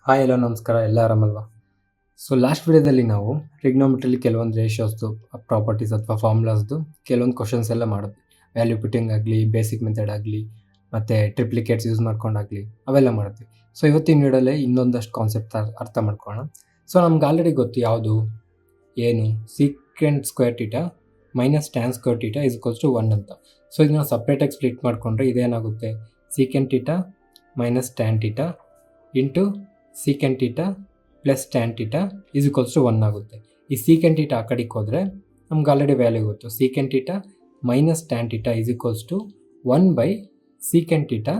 Hi hello ನಮಸ್ಕಾರ, ಎಲ್ಲ ಆರಾಮಲ್ವಾ? So last ವಿಡಿಯೋದಲ್ಲಿ ನಾವು ಟ್ರಿಗ್ನೋಮೆಟ್ರಿಲಿ ಕೆಲವೊಂದು ರೇಷಿಯೋಸ್ದು ಪ್ರಾಪರ್ಟೀಸ್ ಅಥವಾ ಫಾರ್ಮುಲಾಸ್ದು ಕೆಲವೊಂದು ಕ್ವಶನ್ಸ್ ಎಲ್ಲ ಮಾಡಿದ್ವಿ. ವ್ಯಾಲ್ಯೂ ಪುಟ್ಟಿಂಗ್ ಆಗಲಿ, ಬೇಸಿಕ್ ಮೆಥಡ್ ಆಗಲಿ, ಮತ್ತು ಟ್ರಿಪ್ಲಿಕೇಟ್ಸ್ ಯೂಸ್ ಮಾಡ್ಕೊಂಡಾಗಲಿ ಅವೆಲ್ಲ ಮಾಡಿದ್ವಿ. ಸೊ ಇವತ್ತಿನ ವಿಡಿಯೋದಲ್ಲಿ ಇನ್ನೊಂದಷ್ಟು ಕಾನ್ಸೆಪ್ಟ್ ಅರ್ಥ ಮಾಡ್ಕೊಳ್ಳೋಣ. ಸೊ ನಮ್ಗೆ ಆಲ್ರೆಡಿ ಗೊತ್ತು ಯಾವುದು ಏನು secant square theta minus tan square theta is equals to 1 ಅಂತ. ಸೊ ಇದನ್ನ ಸಪ್ರೇಟಾಗಿ ಸ್ಪ್ಲಿಟ್ ಮಾಡಿಕೊಂಡ್ರೆ ಇದೇನಾಗುತ್ತೆ, secant theta minus tan theta into secant theta plus tan theta is equals to 1 ಆಗುತ್ತೆ. ಈ ಸೀಕೆಂಟ್ ಟೀಟಾ ಆ ಕಡೆಗೆ ಹೋದರೆ ನಮ್ಗೆ ಆಲ್ರೆಡಿ ವ್ಯಾಲ್ಯೂ ಗೊತ್ತು, secant theta minus tan theta is equals to 1 by secant theta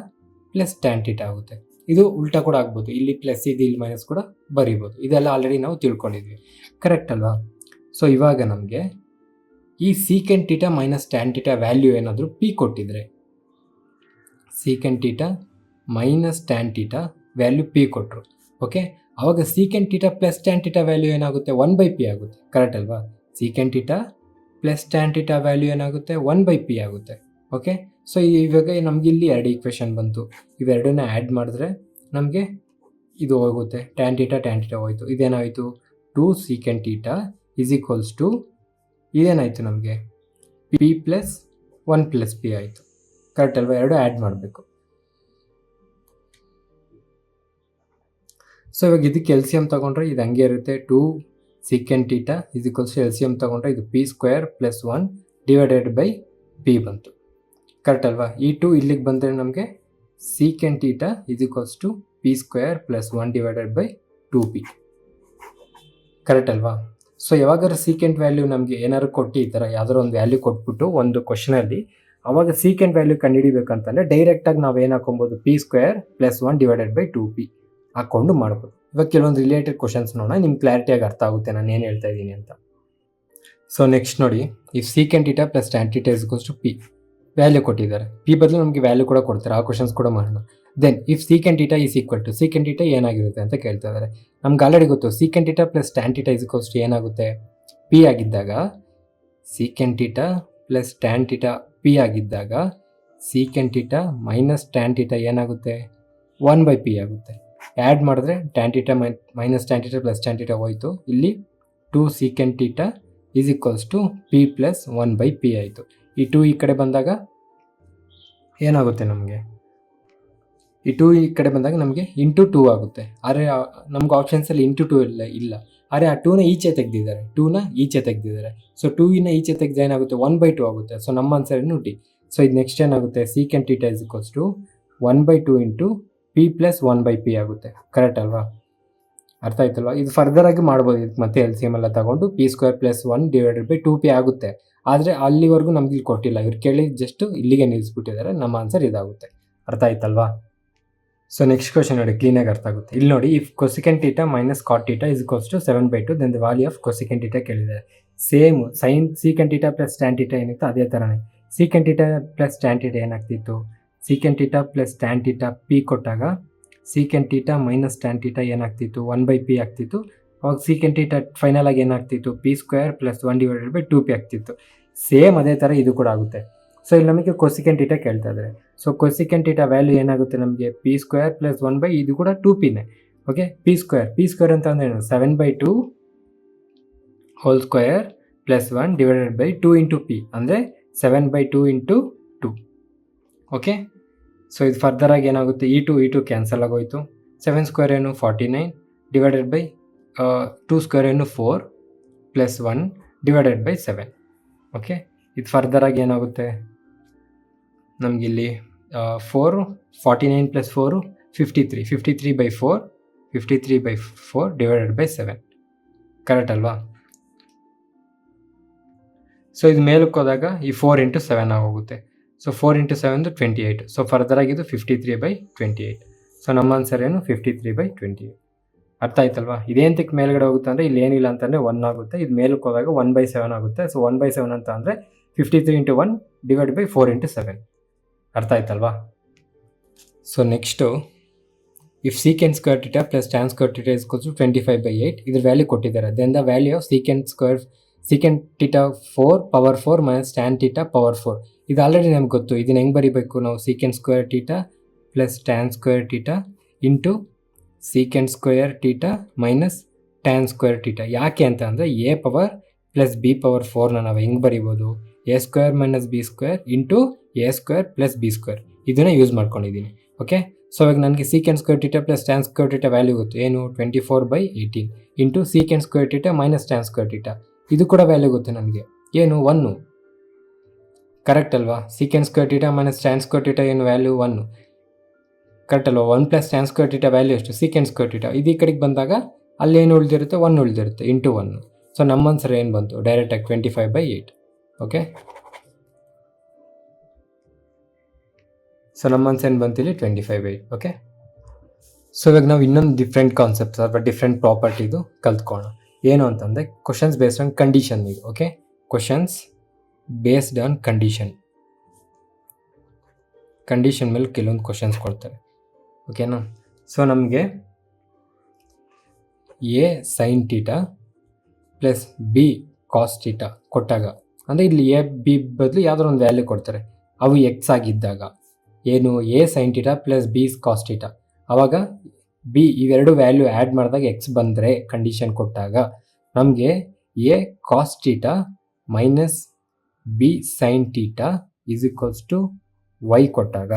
plus tan theta ಆಗುತ್ತೆ. ಇದು ಉಲ್ಟಾ ಕೂಡ ಆಗ್ಬೋದು, ಇಲ್ಲಿ ಪ್ಲಸ್ ಇದು ಇಲ್ಲಿ ಮೈನಸ್ ಕೂಡ ಬರೀಬೋದು. ಇದೆಲ್ಲ ಆಲ್ರೆಡಿ ನಾವು ತಿಳ್ಕೊಂಡಿದ್ವಿ, ಕರೆಕ್ಟ್ ಅಲ್ವಾ? ಸೊ ಇವಾಗ ನಮಗೆ ಈ ಸೀಕೆಂಟ್ theta minus tan theta value ಏನಾದರೂ ಪಿ ಕೊಟ್ಟಿದ್ರೆ, secant theta minus tan theta value P ಕೊಟ್ಟರು, ಓಕೆ, ಆವಾಗ secant theta plus tan theta value ಏನಾಗುತ್ತೆ, 1 ಬೈ ಪಿ ಆಗುತ್ತೆ, ಕರೆಕ್ಟ್ ಅಲ್ವಾ? Secant theta plus tan theta value ಏನಾಗುತ್ತೆ, 1 ಬೈ ಪಿ ಆಗುತ್ತೆ, okay. So ಇವಾಗ ನಮಗೆ ಇಲ್ಲಿ 2 ಈಕ್ವೇಷನ್ ಬಂತು, ಇವೆರಡನ್ನ ಆ್ಯಡ್ ಮಾಡಿದ್ರೆ ನಮಗೆ ಇದು ಹೋಗುತ್ತೆ, ಟ್ಯಾನ್ ಟೀಟಾ ಹೋಯಿತು. ಇದೇನಾಯಿತು, 2 secant theta is equals to ಇದೇನಾಯಿತು ನಮಗೆ ಪಿ ಪ್ಲಸ್ 1 ಪ್ಲಸ್ ಪಿ ಆಯಿತು, ಕರೆಕ್ಟ್ ಅಲ್ವಾ? ಎರಡು ಆ್ಯಡ್ ಮಾಡಬೇಕು. ಸೊ ಇವಾಗ ಇದಕ್ಕೆ ಎಲ್ ಸಿ ಎಮ್ ತೊಗೊಂಡ್ರೆ ಇದು ಹಂಗೆ ಇರುತ್ತೆ, 2 secant theta is equals to L C M ತೊಗೊಂಡ್ರೆ ಇದು P square plus 1 divided by P ಬಂತು, ಕರೆಕ್ಟ್ ಅಲ್ವಾ? ಈ 2 ಇಲ್ಲಿಗೆ ಬಂದರೆ ನಮಗೆ secant theta is equals to P square plus 1 divided by 2p, correct ಅಲ್ವಾ? ಸೊ ಯಾವಾಗಾದ್ರೂ ಸೀಕೆಂಟ್ ವ್ಯಾಲ್ಯೂ ನಮಗೆ ಏನಾದ್ರು ಕೊಟ್ಟು ಈ ಥರ ಯಾವ್ದಾರು ಒಂದು ವ್ಯಾಲ್ಯೂ ಕೊಟ್ಬಿಟ್ಟು ಒಂದು ಕ್ವಶನಲ್ಲಿ ಅವಾಗ ಸೀಕೆಂಟ್ ವ್ಯಾಲ್ಯೂ ಕಂಡುಹಿಡಿಬೇಕಂತಂದರೆ ಡೈರೆಕ್ಟಾಗಿ ನಾವು ಏನು ಹಾಕೊಬೋದು, P square plus 1 divided by 2p ಹಾಕ್ಕೊಂಡು ಮಾಡ್ಬೋದು. ಇವಾಗ ಕೆಲವೊಂದು ರಿಲೇಟೆಡ್ ಕ್ವಶನ್ಸ್ ನೋಡೋಣ, ನಿಮ್ಗೆ ಕ್ಲಾರಿಟಿಯಾಗಿ ಅರ್ಥ ಆಗುತ್ತೆ ನಾನು ಏನು ಹೇಳ್ತಾ ಇದ್ದೀನಿ ಅಂತ. ಸೊ ನೆಕ್ಸ್ಟ್ ನೋಡಿ, if secant theta plus tan theta is equals to P value ಕೊಟ್ಟಿದ್ದಾರೆ, ಪಿ ಬದಲು ನಮಗೆ ವ್ಯಾಲ್ಯೂ ಕೂಡ ಕೊಡ್ತಾರೆ, ಆ ಕ್ವಶನ್ಸ್ ಕೂಡ ಮಾಡೋಣ. Then if secant theta is equal to secant theta ಏನಾಗಿರುತ್ತೆ ಅಂತ ಕೇಳ್ತಾ ಇದ್ದಾರೆ. ನಮ್ಗೆ ಆಲ್ರೆಡಿ ಗೊತ್ತು, secant theta plus tan theta is equals to ಏನಾಗುತ್ತೆ, ಪಿ ಆಗಿದ್ದಾಗ secant theta plus tan theta P ಆಗಿದ್ದಾಗ secant theta minus tan theta ಏನಾಗುತ್ತೆ, 1 ಬೈ ಪಿ ಆಗುತ್ತೆ. ಆ್ಯಡ್ ಮಾಡಿದ್ರೆ tan theta minus tan theta plus tan theta ಹೋಯಿತು, ಇಲ್ಲಿ 2 secant theta is equals to P plus 1 by P ಆಯಿತು. ಈ 2 ಈ ಕಡೆ ಬಂದಾಗ ಏನಾಗುತ್ತೆ, ನಮಗೆ ಈ 2 ಈ ಕಡೆ ಬಂದಾಗ ನಮಗೆ ಇಂಟು 2 ಆಗುತ್ತೆ. ಆದರೆ ನಮ್ಗೆ ಆಪ್ಷನ್ಸಲ್ಲಿ ಇಂಟು 2 ಇಲ್ಲ, ಆದರೆ ಆ 2ನ ಈಚೆ ತೆಗೆದಿದ್ದಾರೆ. ಸೊ 2ನ ಈಚೆ ತೆಗೆದು ಏನಾಗುತ್ತೆ, 1 ಬೈ 2 ಆಗುತ್ತೆ. ಸೊ ನಮ್ಮ ಆನ್ಸರ್ ಏನು ಡಿ. ಸೊ ಇದು ನೆಕ್ಸ್ಟ್ ಏನಾಗುತ್ತೆ, secant theta is equals to 1 by 2 into P plus 1 by P ಆಗುತ್ತೆ, ಕರೆಕ್ಟ್ ಅಲ್ವಾ? ಅರ್ಥ ಆಯ್ತಲ್ವಾ? ಇದು ಫರ್ದರ್ ಆಗಿ ಮಾಡ್ಬೋದು, ಇದಕ್ಕೆ ಮತ್ತೆ ಎಲ್ ಸಿ ಎಮ್ ಎಲ್ಲ ತಗೊಂಡು P square plus 1 divided by 2p ಆಗುತ್ತೆ. ಆದರೆ ಅಲ್ಲಿವರೆಗೂ ನಮ್ಗೆ ಇಲ್ಲಿ ಕೊಟ್ಟಿಲ್ಲ, ಇವ್ರು ಕೇಳಿ ಜಸ್ಟ್ ಇಲ್ಲಿಗೆ ನಿಲ್ಲಿಸ್ಬಿಟ್ಟಿದ್ದಾರೆ. ನಮ್ಮ ಆನ್ಸರ್ ಇದಾಗುತ್ತೆ, ಅರ್ಥ ಆಯ್ತಲ್ವಾ? ಸೊ ನೆಕ್ಸ್ಟ್ ಕ್ವಶನ್ ನೋಡಿ, ಕ್ಲೀನಾಗಿ ಅರ್ಥ ಆಗುತ್ತೆ. ಇಲ್ಲಿ ನೋಡಿ, if cosecant theta minus cot theta is equals to 7/2 then the value of cosecant theta ಕೇಳಿದ್ದಾರೆ. Same sign secant theta plus tan theta ಏನಿತ್ತು ಅದೇ ಥರನೇ. Secant theta plus tan theta ಏನಾಗ್ತಿತ್ತು, secant theta plus tan theta P ಕೊಟ್ಟಾಗ secant theta minus tan theta ಏನಾಗ್ತಿತ್ತು, 1 by P ಆಗ್ತಿತ್ತು. ಅವಾಗ secant theta final ಆಗಿ ಏನಾಗ್ತಿತ್ತು, P square plus 1 divided by 2p ಆಗ್ತಿತ್ತು. ಸೇಮ್ ಅದೇ ಥರ ಇದು ಕೂಡ ಆಗುತ್ತೆ. ಸೊ ಇಲ್ಲಿ ನಮಗೆ ಕೊಸಿಕೆಂಟ್ ಟೀಟಾ ಕೇಳ್ತಾ ಇದ್ದಾರೆ. ಸೊ ಕೊಸಿಕೆಂಟ್ ಟೀಟಾ ವ್ಯಾಲ್ಯೂ ಏನಾಗುತ್ತೆ ನಮಗೆ, ಪಿ ಸ್ಕ್ವೇರ್ ಪ್ಲಸ್ 1 ಬೈ ಇದು ಕೂಡ 2pನೇ, ಓಕೆ. ಪಿ ಸ್ಕ್ವೇರ್ ಅಂತ ಅಂದ್ರೆ 7/2 whole square plus 1 divided by 2 into P ಅಂದರೆ 7/2 ಇಂಟು 2, ಓಕೆ. ಸೊ ಇದು ಫರ್ದರ್ ಆಗಿ ಏನಾಗುತ್ತೆ, ಈ 2 ಕ್ಯಾನ್ಸಲ್ ಆಗೋಯ್ತು. 7 ಸ್ಕ್ವೇರ್ ಏನು 49 ಡಿವೈಡೆಡ್ ಬೈ 2 ಸ್ಕ್ವೇರ್ ಏನು 4 ಪ್ಲಸ್ 1 ಡಿವೈಡೆಡ್ ಬೈ 7, ಓಕೆ. ಇದು ಫರ್ದರ್ ಆಗಿ ಏನಾಗುತ್ತೆ ನಮಗಿಲ್ಲಿ 49 plus 4 53 by 4 divided by 7, correct ಅಲ್ವಾ? ಸೊ ಇದು ಮೇಲಕ್ಕೆ ಹೋದಾಗ ಈ 4 ಇಂಟು 7 ಆಗೋಗುತ್ತೆ. So 4 into 7 28. ಸೊ ಫರ್ದರ್ ಆಗಿದ್ದು 53/28. ಸೊ ನಮ್ಮ ಆನ್ಸರ್ ಏನು 53/28, ಅರ್ಥ ಆಯ್ತಲ್ವಾ? ಇದೇಂತಕ್ಕೆ ಮೇಲ್ಗಡೆ ಹೋಗುತ್ತೆ ಅಂದರೆ ಇಲ್ಲಿ ಏನಿಲ್ಲ ಅಂತಂದರೆ 1 ಆಗುತ್ತೆ, ಇದು ಮೇಲಕ್ಕೆ ಹೋದಾಗ 1/7 ಆಗುತ್ತೆ. ಸೊ 1/7 ಅಂತ ಅಂದರೆ 53 ಇಂಟು 1 ಡಿವೈಡ್ ಬೈ 4 ಇಂಟು 7, ಅರ್ಥ ಆಯ್ತಲ್ವಾ? So next, if secant square theta plus tan square theta is equals to 25/8 ಇದ್ರ ವ್ಯಾಲ್ಯೂ ಕೊಟ್ಟಿದ್ದಾರೆ. Then the value of secant theta 4 power 4 minus tan theta power 4. ಇದು ಆಲ್ರೆಡಿ ನಮ್ಗೆ ಗೊತ್ತು. ಇದನ್ನು ಹೆಂಗೆ ಬರೀಬೇಕು ನಾವು, secant square theta plus tan square theta into secant square theta minus tan square theta. ಯಾಕೆ ಅಂತ ಅಂದರೆ A power plus B power 4ನ ನಾವು ಹೆಂಗೆ ಬರಿಬೋದು, A square minus B square into A square plus B square ಇದನ್ನು use ಮಾಡ್ಕೊಂಡಿದ್ದೀನಿ. Okay, so ಇವಾಗ ನನಗೆ secant square theta plus tan square theta value ಗೊತ್ತು, ಏನು 24/18 into secant square theta minus tan square theta, ಇದು ಕೂಡ ವ್ಯಾಲ್ಯೂ ಗೊತ್ತು ನನಗೆ, ಏನು 1. ಕರೆಕ್ಟ್ ಅಲ್ವಾ? Secant square theta minus tan square theta ಏನು ವ್ಯಾಲ್ಯೂ 1. ಕರೆಕ್ಟ್ ಅಲ್ವಾ? 1 plus tan square theta value ಎಷ್ಟು, ಸೀಕೆಂಟ್ ಸ್ಕ್ವೇರ್ ಟೀಟಾ. ಇದು ಈ ಕಡೆಗೆ ಬಂದಾಗ ಅಲ್ಲಿ ಏನು ಉಳಿದಿರುತ್ತೆ, 1 ಉಳಿದಿರುತ್ತೆ ಇಂಟು 1. ಸೊ ನಮ್ಮ ಆನ್ಸರ್ ಏನು ಬಂತು, ಡೈರೆಕ್ಟಾಗಿ 25/8. ಓಕೆ, ಸೊ ನಮ್ಮ ಆನ್ಸರ್ ಏನು ಬಂತು ಇಲ್ಲಿ 25/8. ಓಕೆ, ಸೊ ಇವಾಗ ನಾವು ಇನ್ನೊಂದು ಡಿಫ್ರೆಂಟ್ ಕಾನ್ಸೆಪ್ಟ್ ಅಥವಾ ಡಿಫ್ರೆಂಟ್ ಪ್ರಾಪರ್ಟಿದು ಕಲ್ತ್ಕೊಳ್ಳೋಣ. ಏನು ಅಂತಂದರೆ ಕ್ವಶನ್ಸ್ ಬೇಸ್ಡ್ ಆನ್ ಕಂಡೀಷನ್ ಇದು. Okay, questions based on condition ಮೇಲೆ ಕೆಲವೊಂದು ಕ್ವಶನ್ಸ್ ಕೊಡ್ತಾರೆ. ಓಕೆನಾ? ಸೊ ನಮಗೆ A sine theta plus B cos theta ಕೊಟ್ಟಾಗ, ಅಂದರೆ ಇಲ್ಲಿ ಎ ಬಿ ಬದಲು ಯಾವುದೋ ಒಂದು ವ್ಯಾಲ್ಯೂ ಕೊಡ್ತಾರೆ, ಅವು ಎಕ್ಸ್ ಆಗಿದ್ದಾಗ ಏನು A sine theta plus B cos theta, ಆವಾಗ ಬಿ ಇವೆರಡು ವ್ಯಾಲ್ಯೂ ಆ್ಯಡ್ ಮಾಡಿದಾಗ ಎಕ್ಸ್ ಬಂದರೆ ಕಂಡೀಷನ್ ಕೊಟ್ಟಾಗ ನಮಗೆ A cos theta minus B sine theta is equals to Y ಕೊಟ್ಟಾಗ,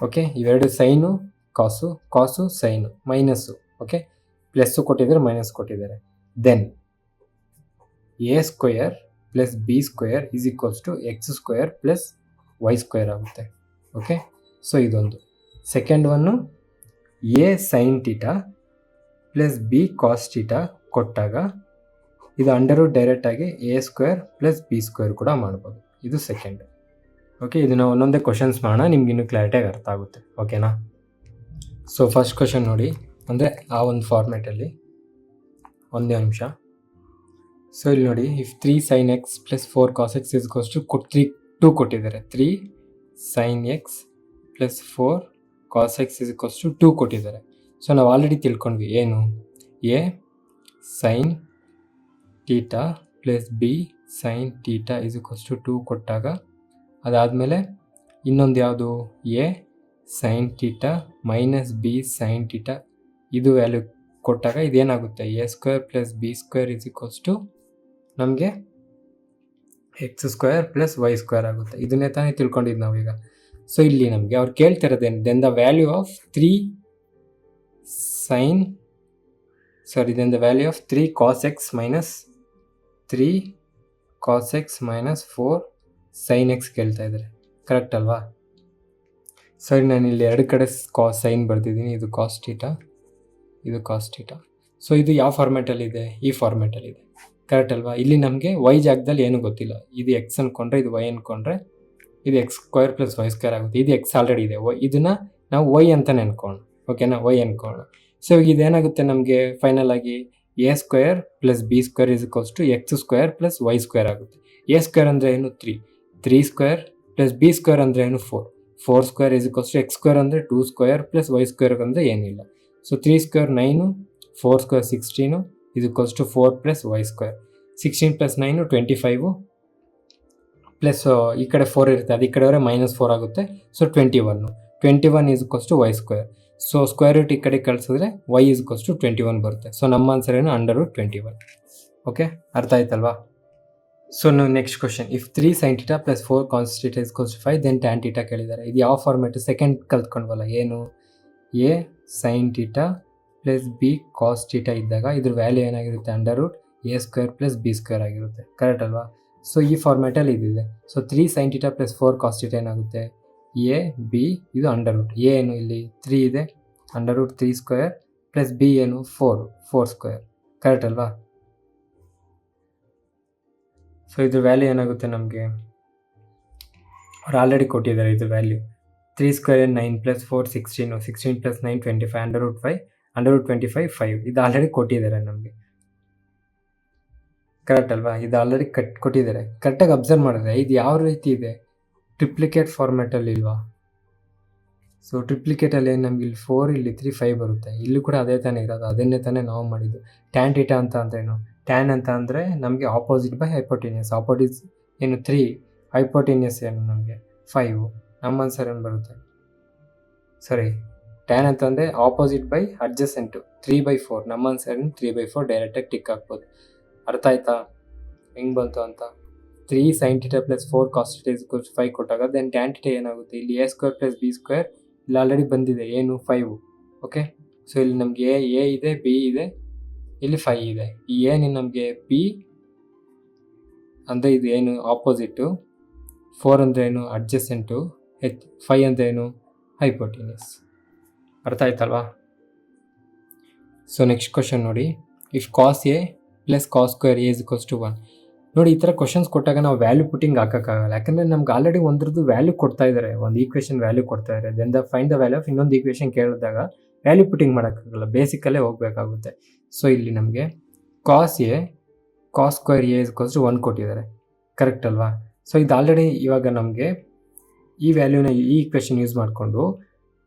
ಓಕೆ, ಇವೆರಡು sine cos, cos sine, minus, okay, plus ಕೊಟ್ಟಿದ್ದಾರೆ minus ಕೊಟ್ಟಿದ್ದಾರೆ, then A square plus B square is equals to X square plus Y square ಆಗುತ್ತೆ. Okay, so ಇದೊಂದು. Second one A sine theta plus B cos theta ಕೊಟ್ಟಾಗ ಇದು under ಡೈರೆಕ್ಟಾಗಿ A square plus B square ಕೂಡ ಮಾಡ್ಬೋದು. ಇದು second. Okay, ಇದನ್ನು ಒಂದೊಂದೇ ಕ್ವಶನ್ಸ್ ಮಾಡೋಣ, ನಿಮ್ಗೆ ಇನ್ನೂ ಕ್ಲಾರಿಟಿಯಾಗಿ ಅರ್ಥ ಆಗುತ್ತೆ. ಓಕೆನಾ? ಸೊ ಫಸ್ಟ್ ಕ್ವಶನ್ ನೋಡಿ, ಅಂದರೆ ಆ ಒಂದು ಫಾರ್ಮ್ಯಾಟಲ್ಲಿ ಒಂದೇ ನಿಮಿಷ. ಸೊ ಇಲ್ಲಿ ನೋಡಿ, if 3 sin x plus 4 cos x is equals to 2 ಕೊಟ್ಟಿದ್ದಾರೆ. 3 sin x plus 4 cos x is equals to 2 ಕೊಟ್ಟಿದ್ದಾರೆ. ಸೊ ನಾವು ಆಲ್ರೆಡಿ ತಿಳ್ಕೊಂಡ್ವಿ, ಏನು A sine theta plus B sine theta is equals to 2 ಕೊಟ್ಟಾಗ, ಅದಾದಮೇಲೆ ಇನ್ನೊಂದು ಯಾವುದು A sine theta minus B sine theta ಇದು ವ್ಯಾಲ್ಯೂ ಕೊಟ್ಟಾಗ ಇದೇನಾಗುತ್ತೆ, A square plus B square is equals to ನಮಗೆ X square plus Y square ಆಗುತ್ತೆ. ಇದನ್ನೇ ತಾನೇ ತಿಳ್ಕೊಂಡಿದ್ದು ನಾವೀಗ. ಸೊ ಇಲ್ಲಿ ನಮಗೆ ಅವ್ರು ಕೇಳ್ತಿರೋದೇನು, then the value of 3 cos x minus 3 cos x minus 4 sin x ಕೇಳ್ತಾ ಇದ್ದಾರೆ. ಕರೆಕ್ಟ್ ಅಲ್ವಾ? ಸರಿ, ನಾನು ಇಲ್ಲಿ ಎರಡು ಕಡೆ ಸೈನ್ ಬರ್ತಿದ್ದೀನಿ, ಇದು ಕಾಸ್ ಟೀಟಾ, ಇದು ಕಾಸ್ ಟೀಟಾ. ಸೊ ಇದು ಯಾವ ಫಾರ್ಮ್ಯಾಟಲ್ಲಿದೆ, ಈ ಫಾರ್ಮ್ಯಾಟಲ್ಲಿದೆ. ಕರೆಕ್ಟ್ ಅಲ್ವಾ? ಇಲ್ಲಿ ನಮಗೆ ವೈ ಜಾಗದಲ್ಲಿ ಏನೂ ಗೊತ್ತಿಲ್ಲ, ಇದು ಎಕ್ಸ್ ಅಂದ್ಕೊಂಡ್ರೆ ಇದು ವೈ ಅಂದ್ಕೊಂಡ್ರೆ ಇದು X square plus Y square ಆಗುತ್ತೆ. ಇದು ಎಕ್ಸ್ ಆಲ್ರೆಡಿ ಇದೆ, ಇದನ್ನು ನಾವು ವೈ ಅಂತಲೇ ಅನ್ಕೊಳ್ಳೋಣ. ಓಕೆನಾ? ವೈ ಅನ್ಕೊಳ್ಳೋಣ. ಸೊ ಇದೇನಾಗುತ್ತೆ ನಮಗೆ ಫೈನಲ್ ಆಗಿ A square plus B square is equals to X square plus Y square ಆಗುತ್ತೆ. ಎ ಸ್ಕ್ವೇರ್ ಅಂದರೆ ಏನು 3 ಸ್ಕ್ವೇರ್ ಪ್ಲಸ್ ಬಿ ಸ್ಕ್ವೇರ್ ಅಂದರೆ ಏನು 4 square is equals to X square ಅಂದರೆ 2 ಸ್ಕ್ವೇರ್ ಪ್ಲಸ್ ವೈ ಸ್ಕ್ವೇರ್ ಅಂದರೆ ಏನಿಲ್ಲ. So 3 square 9, 4 square 16 is equals to 4 plus Y square. 16 plus 9 25 plus ಈ ಕಡೆ 4 ಇರುತ್ತೆ, ಅದು ಈ ಕಡೆವರೆ -4 ಆಗುತ್ತೆ. So 21 is equals to Y square. So square root ಈ ಕಡೆ ಕಳಿಸಿದ್ರೆ ವೈ ಇಸ್ ಈಕ್ವಲ್ಸ್ ಟು 21 ಬರುತ್ತೆ. ಸೊ ನಮ್ಮ ಆನ್ಸರ್ ಏನು √21. ಓಕೆ, ಅರ್ಥ ಆಯ್ತಲ್ವಾ? ಸೊ ನಾವು next question, if 3 sin θ plus 4 cos θ is equals to 5 then tan θ ಕೇಳಿದ್ದಾರೆ. ಇದು ಯಾವ ಫಾರ್ಮ್ಯಾಟು, ಸೆಕೆಂಡ್ ಕಲ್ತ್ಕೊಂಡ್ವಲ್ಲ, ಏನು A sin θ plus B cos θ ಇದ್ದಾಗ ಇದ್ರ ವ್ಯಾಲ್ಯೂ ಏನಾಗಿರುತ್ತೆ, √a² ಪ್ಲಸ್ ಬಿ ಸ್ಕ್ವೇರ್ ಆಗಿರುತ್ತೆ. ಕರೆಕ್ಟ್ ಅಲ್ವಾ? ಸೊ ಈ ಫಾರ್ಮ್ಯಾಟಲ್ಲಿ ಇದಿದೆ. ಸೊ 3 sin θ ಪ್ಲಸ್ 4 cos θ ಏನಾಗುತ್ತೆ, ಎ ಬಿ, ಇದು √, ಎ ಏನು ಇಲ್ಲಿ 3 ಇದೆ, √3 ಸ್ಕ್ವೇರ್ ಪ್ಲಸ್ ಬಿ ಏನು 4 ಸ್ಕ್ವೇರ್. ಕರೆಕ್ಟ್ ಅಲ್ವಾ? ಸೊ ಇದ್ರ ವ್ಯಾಲ್ಯೂ ಏನಾಗುತ್ತೆ ನಮಗೆ, ಅವ್ರು ಆಲ್ರೆಡಿ ಕೊಟ್ಟಿದ್ದಾರೆ ಇದ್ರ ವ್ಯಾಲ್ಯೂ. 3 ಸ್ಕ್ವೇರ್ 9 ಪ್ಲಸ್ 4 16 ಪ್ಲಸ್ 9 25 √25 5 ಇದು ಆಲ್ರೆಡಿ ಕೊಟ್ಟಿದ್ದಾರೆ ನಮಗೆ. ಕರೆಕ್ಟ್ ಅಲ್ವಾ? ಇದು ಆಲ್ರೆಡಿ ಕೊಟ್ಟಿದ್ದಾರೆ. ಕರೆಕ್ಟಾಗಿ ಅಬ್ಸರ್ವ್ ಮಾಡಿದ್ರೆ ಇದು ಯಾವ ರೀತಿ ಇದೆ, ಟ್ರಿಪ್ಲಿಕೇಟ್ ಫಾರ್ಮ್ಯಾಟಲ್ಲಿ ಇಲ್ವಾ? ಸೊ ಟ್ರಿಪ್ಲಿಕೇಟಲ್ಲಿ ನಮ್ಗೆ ಇಲ್ಲಿ 4 ಇಲ್ಲಿ 3 5 ಬರುತ್ತೆ. ಇಲ್ಲೂ ಕೂಡ ಅದೇ ತಾನೇ ಇರೋದು, ಅದನ್ನೇ ತಾನೇ ನಾವು ಮಾಡಿದ್ದು. ಟ್ಯಾನ್ θ ಅಂತ ಅಂದ್ರೇನು, ಟ್ಯಾನ್ ಅಂತ ಅಂದರೆ ನಮಗೆ ಆಪೋಸಿಟ್ ಬೈ ಹೈಪೋಟೆನಿಯಸ್. ಆಪೋಸಿಟ್ ಏನು 3, ಹೈಪೋಟೆನಿಯಸ್ ಏನು ನಮಗೆ 5. ನಮ್ಮ ಆನ್ಸರ್ ಏನು ಬರುತ್ತೆ? ಸಾರಿ ಟ್ಯಾನ್ ಅಂತಂದರೆ ಆಪೋಸಿಟ್ ಬೈ ಅಡ್ಜಸೆಂಟು 3/4. ನಮ್ಮ ಆನ್ಸರ್ 3/4 ಡೈರೆಕ್ಟಾಗಿ ಟಿಕ್ ಹಾಕ್ಬೋದು. ಅರ್ಥ ಆಯ್ತಾ ಹೆಂಗೆ ಬಂತು ಅಂತ? 3 sin θ + 4 cos θ = 5 ಕೊಟ್ಟಾಗ ದೆನ್ ಟ್ಯಾನ್ θ ಏನಾಗುತ್ತೆ? ಇಲ್ಲಿ a² + b² ಇಲ್ಲಿ ಆಲ್ರೆಡಿ ಬಂದಿದೆ ಏನು 5. ಓಕೆ, ಸೊ ಇಲ್ಲಿ ನಮಗೆ ಎ ಇದೆ, ಬಿ ಇದೆ, ಇಲ್ಲಿ 5 ಇದೆ. ಈ ಏನು ನಮಗೆ ಪಿ ಅಂದರೆ ಇದು ಏನು ಆಪೋಸಿಟ್ಟು, 4 ಅಂದರೆ ಏನು ಅಡ್ಜಸೆಂಟು, 5 ಅಂದರೆ ಏನು ಹೈಪೋಟಿನಸ್. ಅರ್ಥ ಆಯ್ತಲ್ವಾ? ಸೊ ನೆಕ್ಸ್ಟ್ ಕ್ವಶನ್ ನೋಡಿ, if cos a + cos² a = 1. ನೋಡಿ, ಈ ಥರ ಕ್ವಶನ್ಸ್ ಕೊಟ್ಟಾಗ ನಾವು ವ್ಯಾಲ್ಯೂ ಪುಟ್ಟಿಂಗ್ ಹಾಕೋಕ್ಕಾಗಲ್ಲ, ಯಾಕಂದರೆ ನಮ್ಗೆ ಆಲ್ರೆಡಿ ಒಂದ್ರದ್ದು ವ್ಯಾಲ್ಯೂ ಕೊಡ್ತಾ ಇದ್ದಾರೆ, ಒಂದು ಈಕ್ವೇಷನ್ ವ್ಯಾಲ್ಯೂ ಕೊಡ್ತಾ ಇದ್ದಾರೆ. Then find the value of ಇನ್ನೊಂದು ಈಕ್ವೇಷನ್ ಕೇಳಿದಾಗ ವ್ಯಾಲ್ಯೂ ಪುಟ್ಟಿಂಗ್ ಮಾಡೋಕ್ಕಾಗಲ್ಲ, ಬೇಸಿಕಲ್ಲೇ ಹೋಗಬೇಕಾಗುತ್ತೆ. ಸೊ ಇಲ್ಲಿ ನಮಗೆ cos a cos² a = 1 ಕೊಟ್ಟಿದ್ದಾರೆ, ಕರೆಕ್ಟ್ ಅಲ್ವಾ? ಸೊ ಇದು ಆಲ್ರೆಡಿ ಇವಾಗ ನಮಗೆ ಈ ವ್ಯಾಲ್ಯೂನ ಈ ಈಕ್ವೇಷನ್ ಯೂಸ್ ಮಾಡಿಕೊಂಡು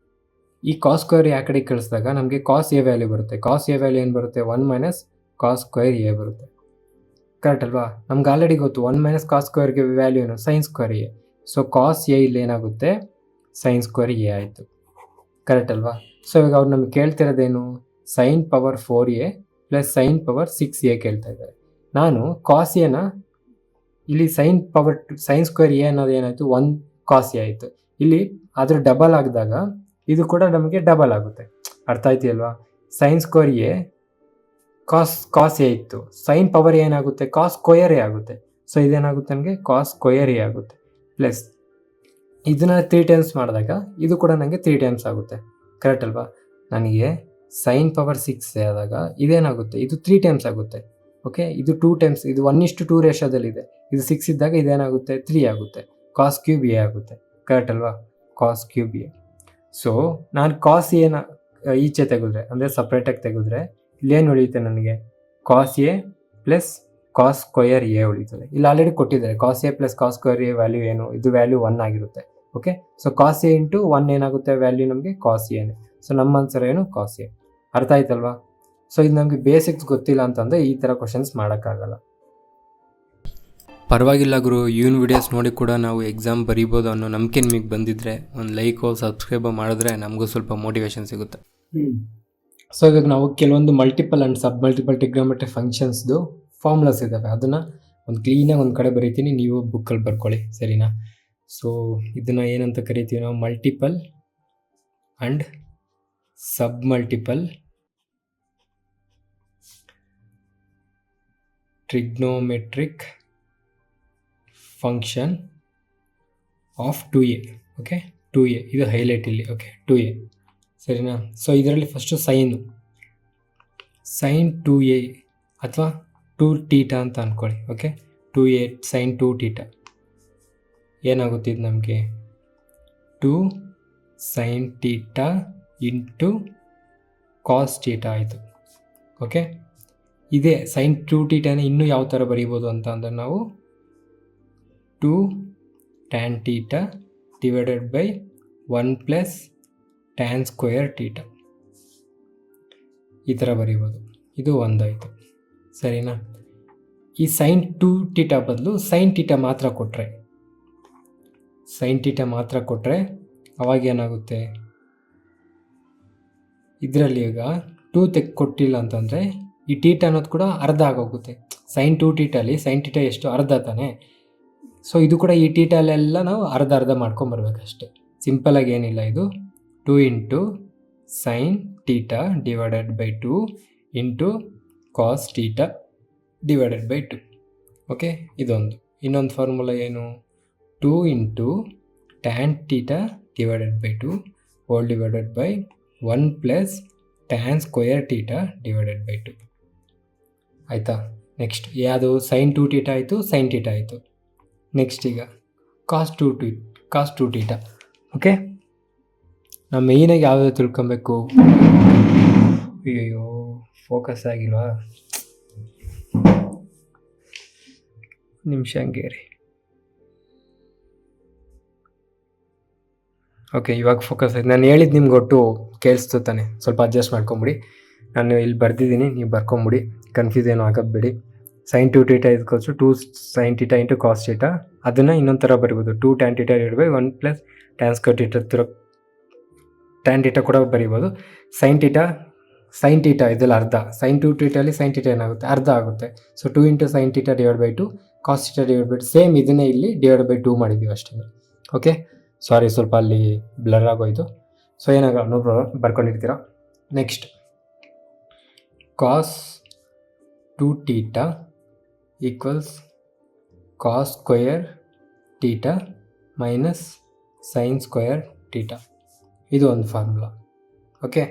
ಈ cos² ಆ ಕಡೆ ಕಳಿಸಿದಾಗ ನಮಗೆ cos a ವ್ಯಾಲ್ಯೂ ಬರುತ್ತೆ. cos a ವ್ಯಾಲ್ಯೂ ಏನು ಬರುತ್ತೆ? 1 - cos² a ಬರುತ್ತೆ, ಕರೆಕ್ಟ್ ಅಲ್ವಾ? ನಮ್ಗೆ ಆಲ್ರೆಡಿ ಗೊತ್ತು 1 - cos²ಗೆ ವ್ಯಾಲ್ಯೂ ಏನು? sin² a. So cos a ಇಲ್ಲಿ ಏನಾಗುತ್ತೆ? sin² a ಆಯಿತು, ಕರೆಕ್ಟ್ ಅಲ್ವಾ? ಸೊ ಇವಾಗ ಅವ್ರು ನಮ್ಗೆ ಕೇಳ್ತಿರೋದೇನು? sin power 4a + sin power 6a ಕೇಳ್ತಾ ಇದ್ದಾರೆ. ನಾನು cos a ನ ಇಲ್ಲಿ sin² a ಅನ್ನೋದು ಏನಾಯಿತು? 1 cos a ಆಯಿತು. ಇಲ್ಲಿ ಅದ್ರ ಡಬಲ್ ಆಗಿದಾಗ ಇದು ಕೂಡ ನಮಗೆ ಡಬಲ್ ಆಗುತ್ತೆ. ಅರ್ಥ ಆಯ್ತಿಲ್ವಾ? sin² a cos a ಇತ್ತು, sin ಪವರ್ ಏನಾಗುತ್ತೆ? cos² a ಆಗುತ್ತೆ. ಸೊ ಇದೇನಾಗುತ್ತೆ ನನಗೆ? cos² a ಆಗುತ್ತೆ. ಪ್ಲಸ್ ಇದನ್ನು 3 ಟೈಮ್ಸ್ ಮಾಡಿದಾಗ ಇದು ಕೂಡ ನನಗೆ 3 ಟೈಮ್ಸ್ ಆಗುತ್ತೆ, ಕರೆಕ್ಟ್ ಅಲ್ವಾ? ನನಗೆ sin ಪವರ್ 6 ಆದಾಗ ಇದೇನಾಗುತ್ತೆ? ಇದು 3 ಟೈಮ್ಸ್ ಆಗುತ್ತೆ. ಓಕೆ, ಇದು 2 ಟೈಮ್ಸ್, ಇದು 1:2 ರೇಷೋದಲ್ಲಿದೆ. ಇದು 6 ಇದ್ದಾಗ ಇದೇನಾಗುತ್ತೆ? 3 ಆಗುತ್ತೆ, cos³ a ಆಗುತ್ತೆ, ಕರೆಕ್ಟ್ ಅಲ್ವಾ? cos³ a. ಸೊ ನಾನು cos a ನ ಈಚೆ ತೆಗೆದ್ರೆ, ಅಂದರೆ ಸಪ್ರೇಟಾಗಿ ತೆಗೆದ್ರೆ ಇಲ್ಲೇನು ಉಳಿಯುತ್ತೆ ನನಗೆ? cos a + cos² a ಉಳಿತದೆ. ಇಲ್ಲಿ ಆಲ್ರೆಡಿ ಕೊಟ್ಟಿದ್ದಾರೆ cos a + cos² a value ಏನು? ಇದು ವ್ಯಾಲ್ಯೂ 1 ಆಗಿರುತ್ತೆ. ಓಕೆ, ಸೊ cos a × 1 ಏನಾಗುತ್ತೆ ವ್ಯಾಲ್ಯೂ ನಮಗೆ? cos a. ಸೊ ನಮ್ಮ ಆನ್ಸರ್ ಏನು? cos a. ಅರ್ಥ ಆಯ್ತಲ್ವಾ? ಸೊ ಇದು ನಮಗೆ ಬೇಸಿಕ್ಸ್ ಗೊತ್ತಿಲ್ಲ ಅಂತಂದರೆ ಈ ಥರ ಕ್ವಶನ್ಸ್ ಮಾಡೋಕ್ಕಾಗಲ್ಲ. ಪರವಾಗಿಲ್ಲ ಗುರು, ಇವನ್ ವಿಡಿಯೋಸ್ ನೋಡಿ ಕೂಡ ನಾವು ಎಕ್ಸಾಮ್ ಬರೀಬೋದು ಅನ್ನೋ ನಂಬಿಕೆ ನಿಮಗೆ ಬಂದಿದ್ದರೆ ಒಂದು ಲೈಕೋ ಸಬ್ಸ್ಕ್ರೈಬೋ ಮಾಡಿದ್ರೆ ನಮಗೂ ಸ್ವಲ್ಪ ಮೋಟಿವೇಶನ್ ಸಿಗುತ್ತೆ. ಸೊ ಇವಾಗ ನಾವು ಕೆಲವೊಂದು multiple and sub multiple trigonometry ಫಂಕ್ಷನ್ಸ್ದು ಫಾರ್ಮುಲಾಸ್ ಇದ್ದಾವೆ, ಅದನ್ನು ಒಂದು ಕ್ಲೀನಾಗಿ ಒಂದು ಕಡೆ ಬರೀತೀನಿ, ನೀವು ಬುಕ್ಕಲ್ಲಿ ಬರ್ಕೊಳ್ಳಿ, ಸರಿನಾ? ಸೊ ಇದನ್ನು ಏನಂತ ಕರಿತೀವಿ ನಾವು? Multiple and sub multiple trigonometric function of 2a. Okay, 2a ಇದು ಹೈಲೈಟ್ ಇಲ್ಲಿ. ಓಕೆ, 2a, ಸರಿನಾ? ಸೊ ಇದರಲ್ಲಿ ಫಸ್ಟು sin 2a ಅಥವಾ 2θ ಅಂತ ಅಂದ್ಕೊಳ್ಳಿ. ಓಕೆ, 2a sin 2θ ಏನಾಗುತ್ತೆ? ಇದು ನಮಗೆ 2 sin θ × cos θ ಆಯಿತು. ಓಕೆ, ಇದೇ sin 2θನ ಇನ್ನೂ ಯಾವ ಥರ ಬರೀಬೋದು ಅಂತ ಅಂದರೆ ನಾವು 2 tan θ / 1 + tan² θ ಈ ಥರ ಬರೀಬೋದು. ಇದು ಒಂದಾಯಿತು, ಸರಿನಾ? ಈ sin 2θ ಬದಲು sin θ ಮಾತ್ರ ಕೊಟ್ಟರೆ, ಅವಾಗ ಏನಾಗುತ್ತೆ? ಇದರಲ್ಲಿ ಈಗ 2 ಕೊಟ್ಟಿಲ್ಲ ಅಂತಂದರೆ ಈ θ ಅನ್ನೋದು ಕೂಡ ಅರ್ಧ ಆಗೋಗುತ್ತೆ. sin 2θ sin θ ಎಷ್ಟು? ಅರ್ಧ ತಾನೆ. ಸೊ ಇದು ಕೂಡ ಈ θ ಅಲ್ಲೆಲ್ಲ ನಾವು ಅರ್ಧ ಮಾಡ್ಕೊಂಬರ್ಬೇಕಷ್ಟೆ, ಸಿಂಪಲಾಗಿ ಏನಿಲ್ಲ. ಇದು 2 × sin θ / 2 × cos θ / 2. ಓಕೆ, ಇದೊಂದು. ಇನ್ನೊಂದು ಫಾರ್ಮುಲಾ ಏನು? 2 × tan θ / 2 / 1 + tan² θ / 2. ಆಯಿತಾ? ನೆಕ್ಸ್ಟ್ ಯಾವುದು? sin 2θ ಆಯಿತು, sin θ ಆಯಿತು. ನೆಕ್ಸ್ಟ್ ಈಗ cos 2θ. ಓಕೆ, ನಾವು ಮೇಯ್ನಾಗಿ ಯಾವುದು ತಿಳ್ಕೊಬೇಕು? ಅಯ್ಯೋ ಫೋಕಸ್ ಆಗಿಲ್ವಾ? ನಿಮಿಷ ಹಂಗೆ ರೀ. ಓಕೆ, ಇವಾಗ ಫೋಕಸ್ ಆಯ್ತು. ನಾನು ಹೇಳಿದ್ದು ನಿಮ್ಗೆ ಒಟ್ಟು ಕೇಳಿಸ್ತು ತಾನೆ? ಸ್ವಲ್ಪ ಅಡ್ಜಸ್ಟ್ ಮಾಡ್ಕೊಂಬಿಡಿ. ನಾನು ಇಲ್ಲಿ ಬರ್ದಿದ್ದೀನಿ, ನೀವು ಬರ್ಕೊಂಬಿಡಿ, ಕನ್ಫ್ಯೂಸ್ ಏನೂ ಆಗೋದು ಬಿಡಿ. sin 2θ = 2 sin θ × cos θ. ಅದನ್ನು ಇನ್ನೊಂದು ಥರ ಬರಿಬೋದು, 2 tan θ / 1 + tan² θ ಟ್ಯಾನ್ ಟೀಟಾ ಕೂಡ ಬರೀಬೋದು. ಸೈನ್ ಟೀಟಾ ಇದೆಲ್ಲ ಅರ್ಧ, ಸೈನ್ 2 ಟೀಟಾಲಿ ಸೈನ್ ಟೀಟಾ ಏನಾಗುತ್ತೆ ಅರ್ಧ ಆಗುತ್ತೆ. So 2 into sine theta divide by 2 cos theta divide by 2 same ಇದನ್ನೇ ಇಲ್ಲಿ ಡಿವೈಡ್ ಬೈ 2 ಮಾಡಿದ್ದೀವಿ ಅಷ್ಟೇ. ಓಕೆ, ಸಾರಿ ಸ್ವಲ್ಪ ಅಲ್ಲಿ ಬ್ಲರ್ ಆಗೋಯ್ತು. ಸೊ ಏನಾಗಲ್ಲ, ನೋ ಪ್ರಾಬ್ಲಮ್, ಬರ್ಕೊಂಡಿರ್ತೀರ. Next cos 2 theta equals cos square theta minus sine square theta. ಇದು ಒಂದು ಫಾರ್ಮುಲಾ. ಓಕೆ,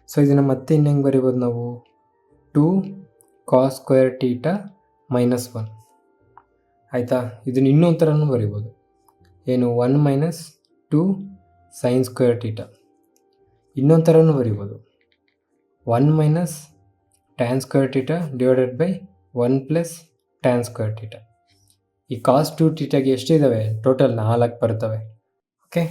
ಸೊ ಇದನ್ನು ಮತ್ತೆ ಇನ್ನೆಂಗೆ ಬರಿಬೋದು ನಾವು, 2 ಕಾಸ್ ಸ್ಕ್ವಯರ್ ಟೀಟಾ ಮೈನಸ್ 1 ಆಯಿತಾ. ಇದನ್ನು ಇನ್ನೊಂದು ಥರನೂ ಬರಿಬೋದು, ಏನು 1 ಮೈನಸ್ 2 ಸೈನ್ ಸ್ಕ್ವಯರ್ ಟೀಟಾ. ಇನ್ನೊಂದು ಥರನೂ ಬರಿಬೋದು, 1 minus tan square theta divided by 1 plus tan square theta. ಈ ಕಾಸ್ 2 ಟೀಟಾಗೆ ಎಷ್ಟಿದ್ದಾವೆ ಟೋಟಲ್ 4 ಬರ್ತವೆ. ಓಕೆ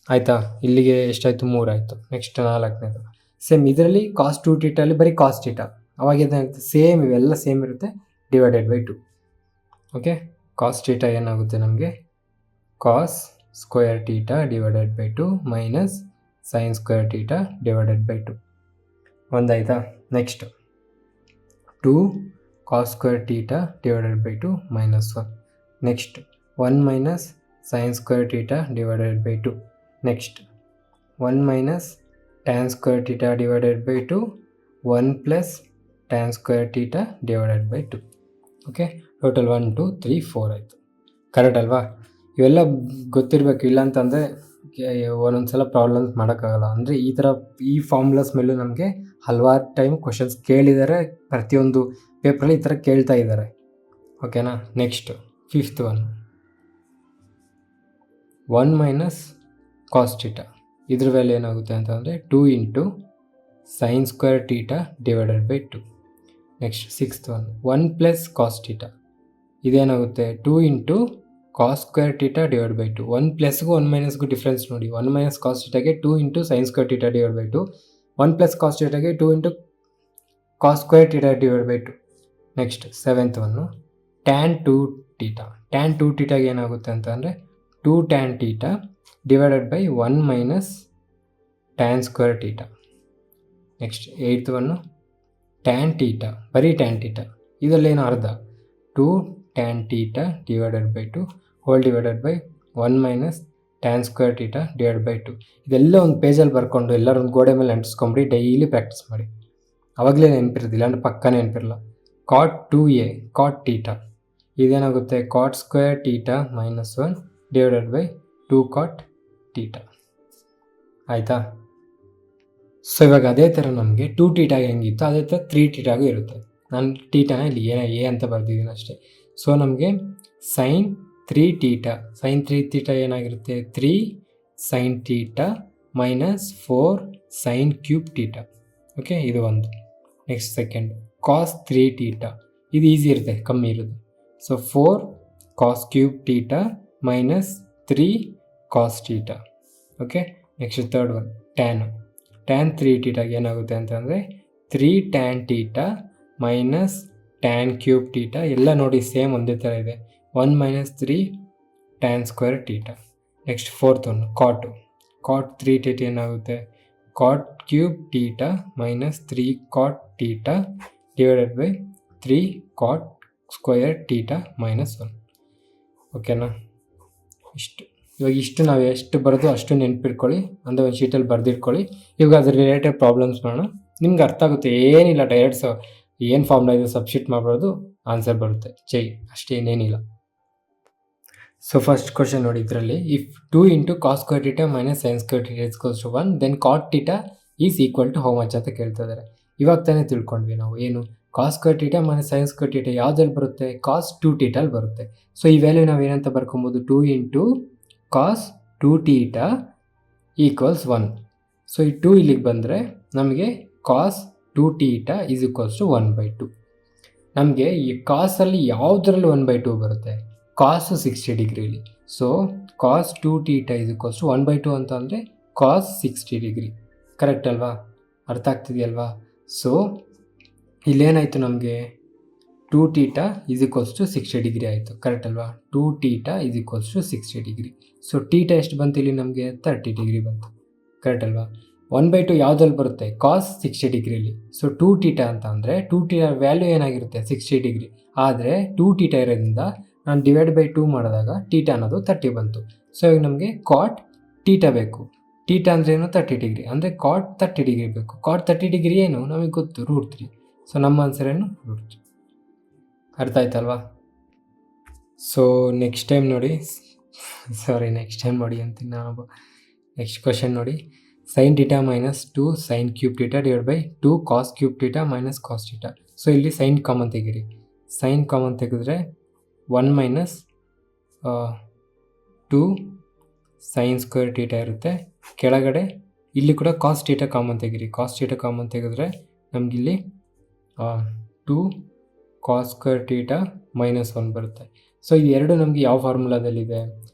ಆಯಿತಾ, ಇಲ್ಲಿಗೆ ಎಷ್ಟಾಯಿತು 3 ಆಯಿತು. ನೆಕ್ಸ್ಟ್ 4ನೇದು ಸೇಮ್ ಇದರಲ್ಲಿ ಕಾಸ್ 2 ಟೀಟಾಲಿ ಬರೀ ಕಾಸ್ ಟೀಟಾ, ಅವಾಗ ಏನಾಗುತ್ತೆ ಸೇಮ್ ಇವೆಲ್ಲ ಸೇಮ್ ಇರುತ್ತೆ, divided by 2. Okay, cos theta ಏನಾಗುತ್ತೆ ನಮಗೆ cos square theta divided by 2 minus sine square theta divided by 2. ಒಂದಾಯಿತಾ. Next 2 cos square theta divided by 2 minus 1. Next 1 minus sine square theta divided by 2. Next 1 minus tan square theta divided by 2 1 plus tan square theta divided by 2. Okay, total 1 2 3 4 ಆಯಿತು. Correct ಅಲ್ವಾ? ಇವೆಲ್ಲ ಗೊತ್ತಿರಬೇಕು, ಇಲ್ಲಾಂತಂದರೆ ಒಂದೊಂದು ಸಲ problems ಮಾಡೋಕ್ಕಾಗಲ್ಲ. ಅಂದರೆ ಈ ಫಾರ್ಮುಲಾಸ್ ಮೇಲೂ ನಮಗೆ ಹಲವಾರು ಟೈಮ್ ಕ್ವಶನ್ಸ್ ಕೇಳಿದ್ದಾರೆ, ಪ್ರತಿಯೊಂದು ಪೇಪರಲ್ಲಿ ಈ ಥರ ಕೇಳ್ತಾ ಇದ್ದಾರೆ. ಓಕೆನಾ. Next 5th one, 1 minus cos theta, ಇದ್ರ ವ್ಯಾಲ್ಯೂ ಏನಾಗುತ್ತೆ ಅಂತಂದರೆ 2 into sine square theta divided by 2. Next 6th one, 1 plus cos theta, ಇದೇನಾಗುತ್ತೆ 2 into cos square theta divide by 2. 1 ಪ್ಲಸ್ಗೂ 1 ಮೈನಸ್ಗೂ ಡಿಫ್ರೆನ್ಸ್ ನೋಡಿ. 1 ಮೈನಸ್ ಕಾಸ್ ಟೀಟಾಗೆ 2 into sine square theta divide by 2. 1 plus cos ಟೀಟಾಗೆ 2 into cos square theta divide by 2. Next 7th one, tan 2 theta. Tan 2 ಟೀಟಾಗೆ ಏನಾಗುತ್ತೆ ಅಂತ ಅಂದರೆ 2 tan theta divided by 1 minus tan square theta. Next 8th one, tan theta, ಬರೀ tan theta, ಇದರಲ್ಲೇನು ಅರ್ಧ 2 tan theta divided by 2 whole divided by 1 minus tan square theta divide by 2. ಇದೆಲ್ಲ ಒಂದು ಪೇಜಲ್ಲಿ ಬರ್ಕೊಂಡು ಎಲ್ಲರೂ ಒಂದು ಗೋಡೆ ಮೇಲೆ ಅಂಟಿಸ್ಕೊಂಬಿಡಿ, ಡೈಲಿ ಪ್ರಾಕ್ಟೀಸ್ ಮಾಡಿ, ಆವಾಗಲೇ ನೆನಪಿರೋದಿಲ್ಲ ಅಂದರೆ ಪಕ್ಕನೇ ನೆನಪಿರಲ್ಲ. ಕಾಟ್ 2a ಕಾಟ್ ಟೀಟಾ, ಇದೇನಾಗುತ್ತೆ cot square theta minus 1 divided by 2 cot theta. ಆಯಿತಾ. ಸೊ ಇವಾಗ ಅದೇ ಥರ ನಮಗೆ 2 ಟೀಟಾಗೆ ಹೆಂಗಿತ್ತು ಅದೇ ಥರ 3 ಟೀಟಾಗೂ ಇರುತ್ತೆ. ನಾನು ಟೀಟಾನ ಇಲ್ಲಿ ಎ ಅಂತ ಬರ್ದಿದ್ದೀನಿ ಅಷ್ಟೇ. ಸೊ ನಮಗೆ ಸೈನ್ 3 ಟೀಟಾ, ಸೈನ್ 3 ಟೀಟಾ ಏನಾಗಿರುತ್ತೆ 3 sine theta minus 4 sine cube theta. Okay, ಇದು ಒಂದು. ನೆಕ್ಸ್ಟ್ ಸೆಕೆಂಡ್ ಕಾಸ್ 3 ಟೀಟಾ, ಇದು ಈಸಿ ಇರುತ್ತೆ, ಕಮ್ಮಿ ಇರುತ್ತೆ. So 4 cos cube theta minus 3 cos theta. Okay, next third one tan 3 ಟೀಟಾಗೆ ಏನಾಗುತ್ತೆ ಅಂತಂದರೆ 3 tan theta minus tan cube theta, ಎಲ್ಲ ನೋಡಿ ಸೇಮ್ ಒಂದೇ ಥರ ಇದೆ, 1 minus 3 tan square theta. Next 4th one cot 3 theta ಏನಾಗುತ್ತೆ cot cube theta minus 3 cot theta divided by 3 cot square theta minus 1. ಓಕೆನಾ. ಇಷ್ಟು ನಾವು ಎಷ್ಟು ಬರೋದು ಅಷ್ಟು ನೆನಪಿಟ್ಕೊಳ್ಳಿ, ಅಂದರೆ ಒಂದು ಶೀಟಲ್ಲಿ ಬರೆದಿಟ್ಕೊಳ್ಳಿ. ಇವಾಗ ಅದ್ರ ರಿಲೇಟೆಡ್ ಪ್ರಾಬ್ಲಮ್ಸ್ ಮಾಡೋಣ, ನಿಮ್ಗೆ ಅರ್ಥ ಆಗುತ್ತೆ. ಏನಿಲ್ಲ, ಡೈರೆಕ್ಟ್ಸ್ ಏನು ಫಾರ್ಮುಲಾ ಇದೆ ಸಬ್ಸ್ಟಿಟ್ಯೂಟ್ ಮಾಡ್ಬೋದು, ಆನ್ಸರ್ ಬರುತ್ತೆ, ಅಷ್ಟೇ, ಏನೇನಿಲ್ಲ. ಸೊ ಫಸ್ಟ್ ಕ್ವಶನ್ ನೋಡಿ, ಇದರಲ್ಲಿ if 2 into cos square theta minus sine square theta equals to 1 then cot theta is equal to how much ಅಂತ ಕೇಳ್ತಾ ಇದ್ದಾರೆ. ಇವಾಗ ತಾನೇ ತಿಳ್ಕೊಂಡ್ವಿ ನಾವು ಏನು cos square theta minus sine square theta ಯಾವುದ್ರಲ್ಲಿ ಬರುತ್ತೆ ಕಾಸ್ 2 ಟೀಟಲ್ಲಿ ಬರುತ್ತೆ. ಸೊ ಈ ವ್ಯಾಲ್ಯೂ ನಾವು ಏನಂತ ಬರ್ಕೊಬೋದು 2 into cos 2 theta equals 1. So ಈ 2 ಇಲ್ಲಿಗೆ ಬಂದರೆ ನಮಗೆ cos 2 theta is equals to 1/2. ನಮಗೆ ಈ ಕಾಸಲ್ಲಿ ಯಾವುದರಲ್ಲಿ 1/2 ಬರುತ್ತೆ ಕಾಸು 60 ಡಿಗ್ರಿಲಿ. So cos 2 theta is equals to 1/2 ಅಂತ ಅಂದರೆ ಕಾಸ್ 60 ಡಿಗ್ರಿ. ಕರೆಕ್ಟ್ ಅಲ್ವಾ? ಅರ್ಥ ಆಗ್ತಿದೆಯಲ್ವಾ? ಸೊ ಇಲ್ಲೇನಾಯಿತು ನಮಗೆ 2 theta is equals to 60 degree ಆಯಿತು. ಕರೆಕ್ಟ್ ಅಲ್ವಾ? 2 theta is equals to 60 degree. So theta ಎಷ್ಟು ಬಂತು ಇಲ್ಲಿ ನಮಗೆ 30 ಡಿಗ್ರಿ ಬಂತು. ಕರೆಕ್ಟ್ ಅಲ್ವಾ? 1/2 ಯಾವುದ್ರಲ್ಲಿ ಬರುತ್ತೆ? ಕಾಸ್ 60 ಡಿಗ್ರಿಲಿ. ಸೊ 2 ಟೀಟಾ ಅಂತ ಅಂದರೆ 2 ಟೀಟಾ ವ್ಯಾಲ್ಯೂ ಏನಾಗಿರುತ್ತೆ? 60 ಡಿಗ್ರಿ. ಆದರೆ 2 ಟೀಟಾ ಇರೋದ್ರಿಂದ ನಾನು ಡಿವೈಡ್ ಬೈ 2 ಮಾಡಿದಾಗ ಟೀಟಾ ಅನ್ನೋದು 30 ಬಂತು. ಸೊ ಈಗ ನಮಗೆ ಕಾಟ್ ಟೀಟಾ ಬೇಕು. ಟೀಟಾ ಅಂದರೆ ಏನು? 30 ಡಿಗ್ರಿ. ಅಂದರೆ ಕಾಟ್ 30 ಡಿಗ್ರಿ ಬೇಕು. ಕಾಟ್ 30 ಡಿಗ್ರಿ ಏನು? ನಮಗೆ ಗೊತ್ತು, √3. ಸೊ ನಮ್ಮ ಆನ್ಸರ್ ಏನು? √3. ಅರ್ಥ ಆಯ್ತಲ್ವಾ? ಸೊ ನೆಕ್ಸ್ಟ್ ಟೈಮ್ ನೋಡಿ ಅಂತೀನಿ ನಾನು. ನೆಕ್ಸ್ಟ್ ಕ್ವಶನ್ ನೋಡಿ, sine theta minus 2 sine cube theta divide by 2 cos cube theta minus cos theta. So ಇಲ್ಲಿ ಸೈನ್ ಕಾಮನ್ ತೆಗೀರಿ. ಸೈನ್ ಕಾಮನ್ ತೆಗೆದ್ರೆ 1 ಮೈನಸ್ 2 ಸೈನ್ ಸ್ಕ್ವೇರ್ ಟೀಟಾ ಇರುತ್ತೆ. ಕೆಳಗಡೆ ಇಲ್ಲಿ ಕೂಡ ಕಾಸ್ ಟೀಟಾ ಕಾಮನ್ ತೆಗೀರಿ. ಕಾಸ್ ಟೀಟಾ ಕಾಮನ್ ತೆಗೆದ್ರೆ ನಮಗಿಲ್ಲಿ 2 ಕಾಸ್ ಸ್ಕ್ವೇರ್ ಟೀಟಾ ಮೈನಸ್ 1 ಬರುತ್ತೆ. ಸೊ ಈ ಎರಡು ನಮಗೆ ಯಾವ ಫಾರ್ಮುಲಾದಲ್ಲಿದೆ?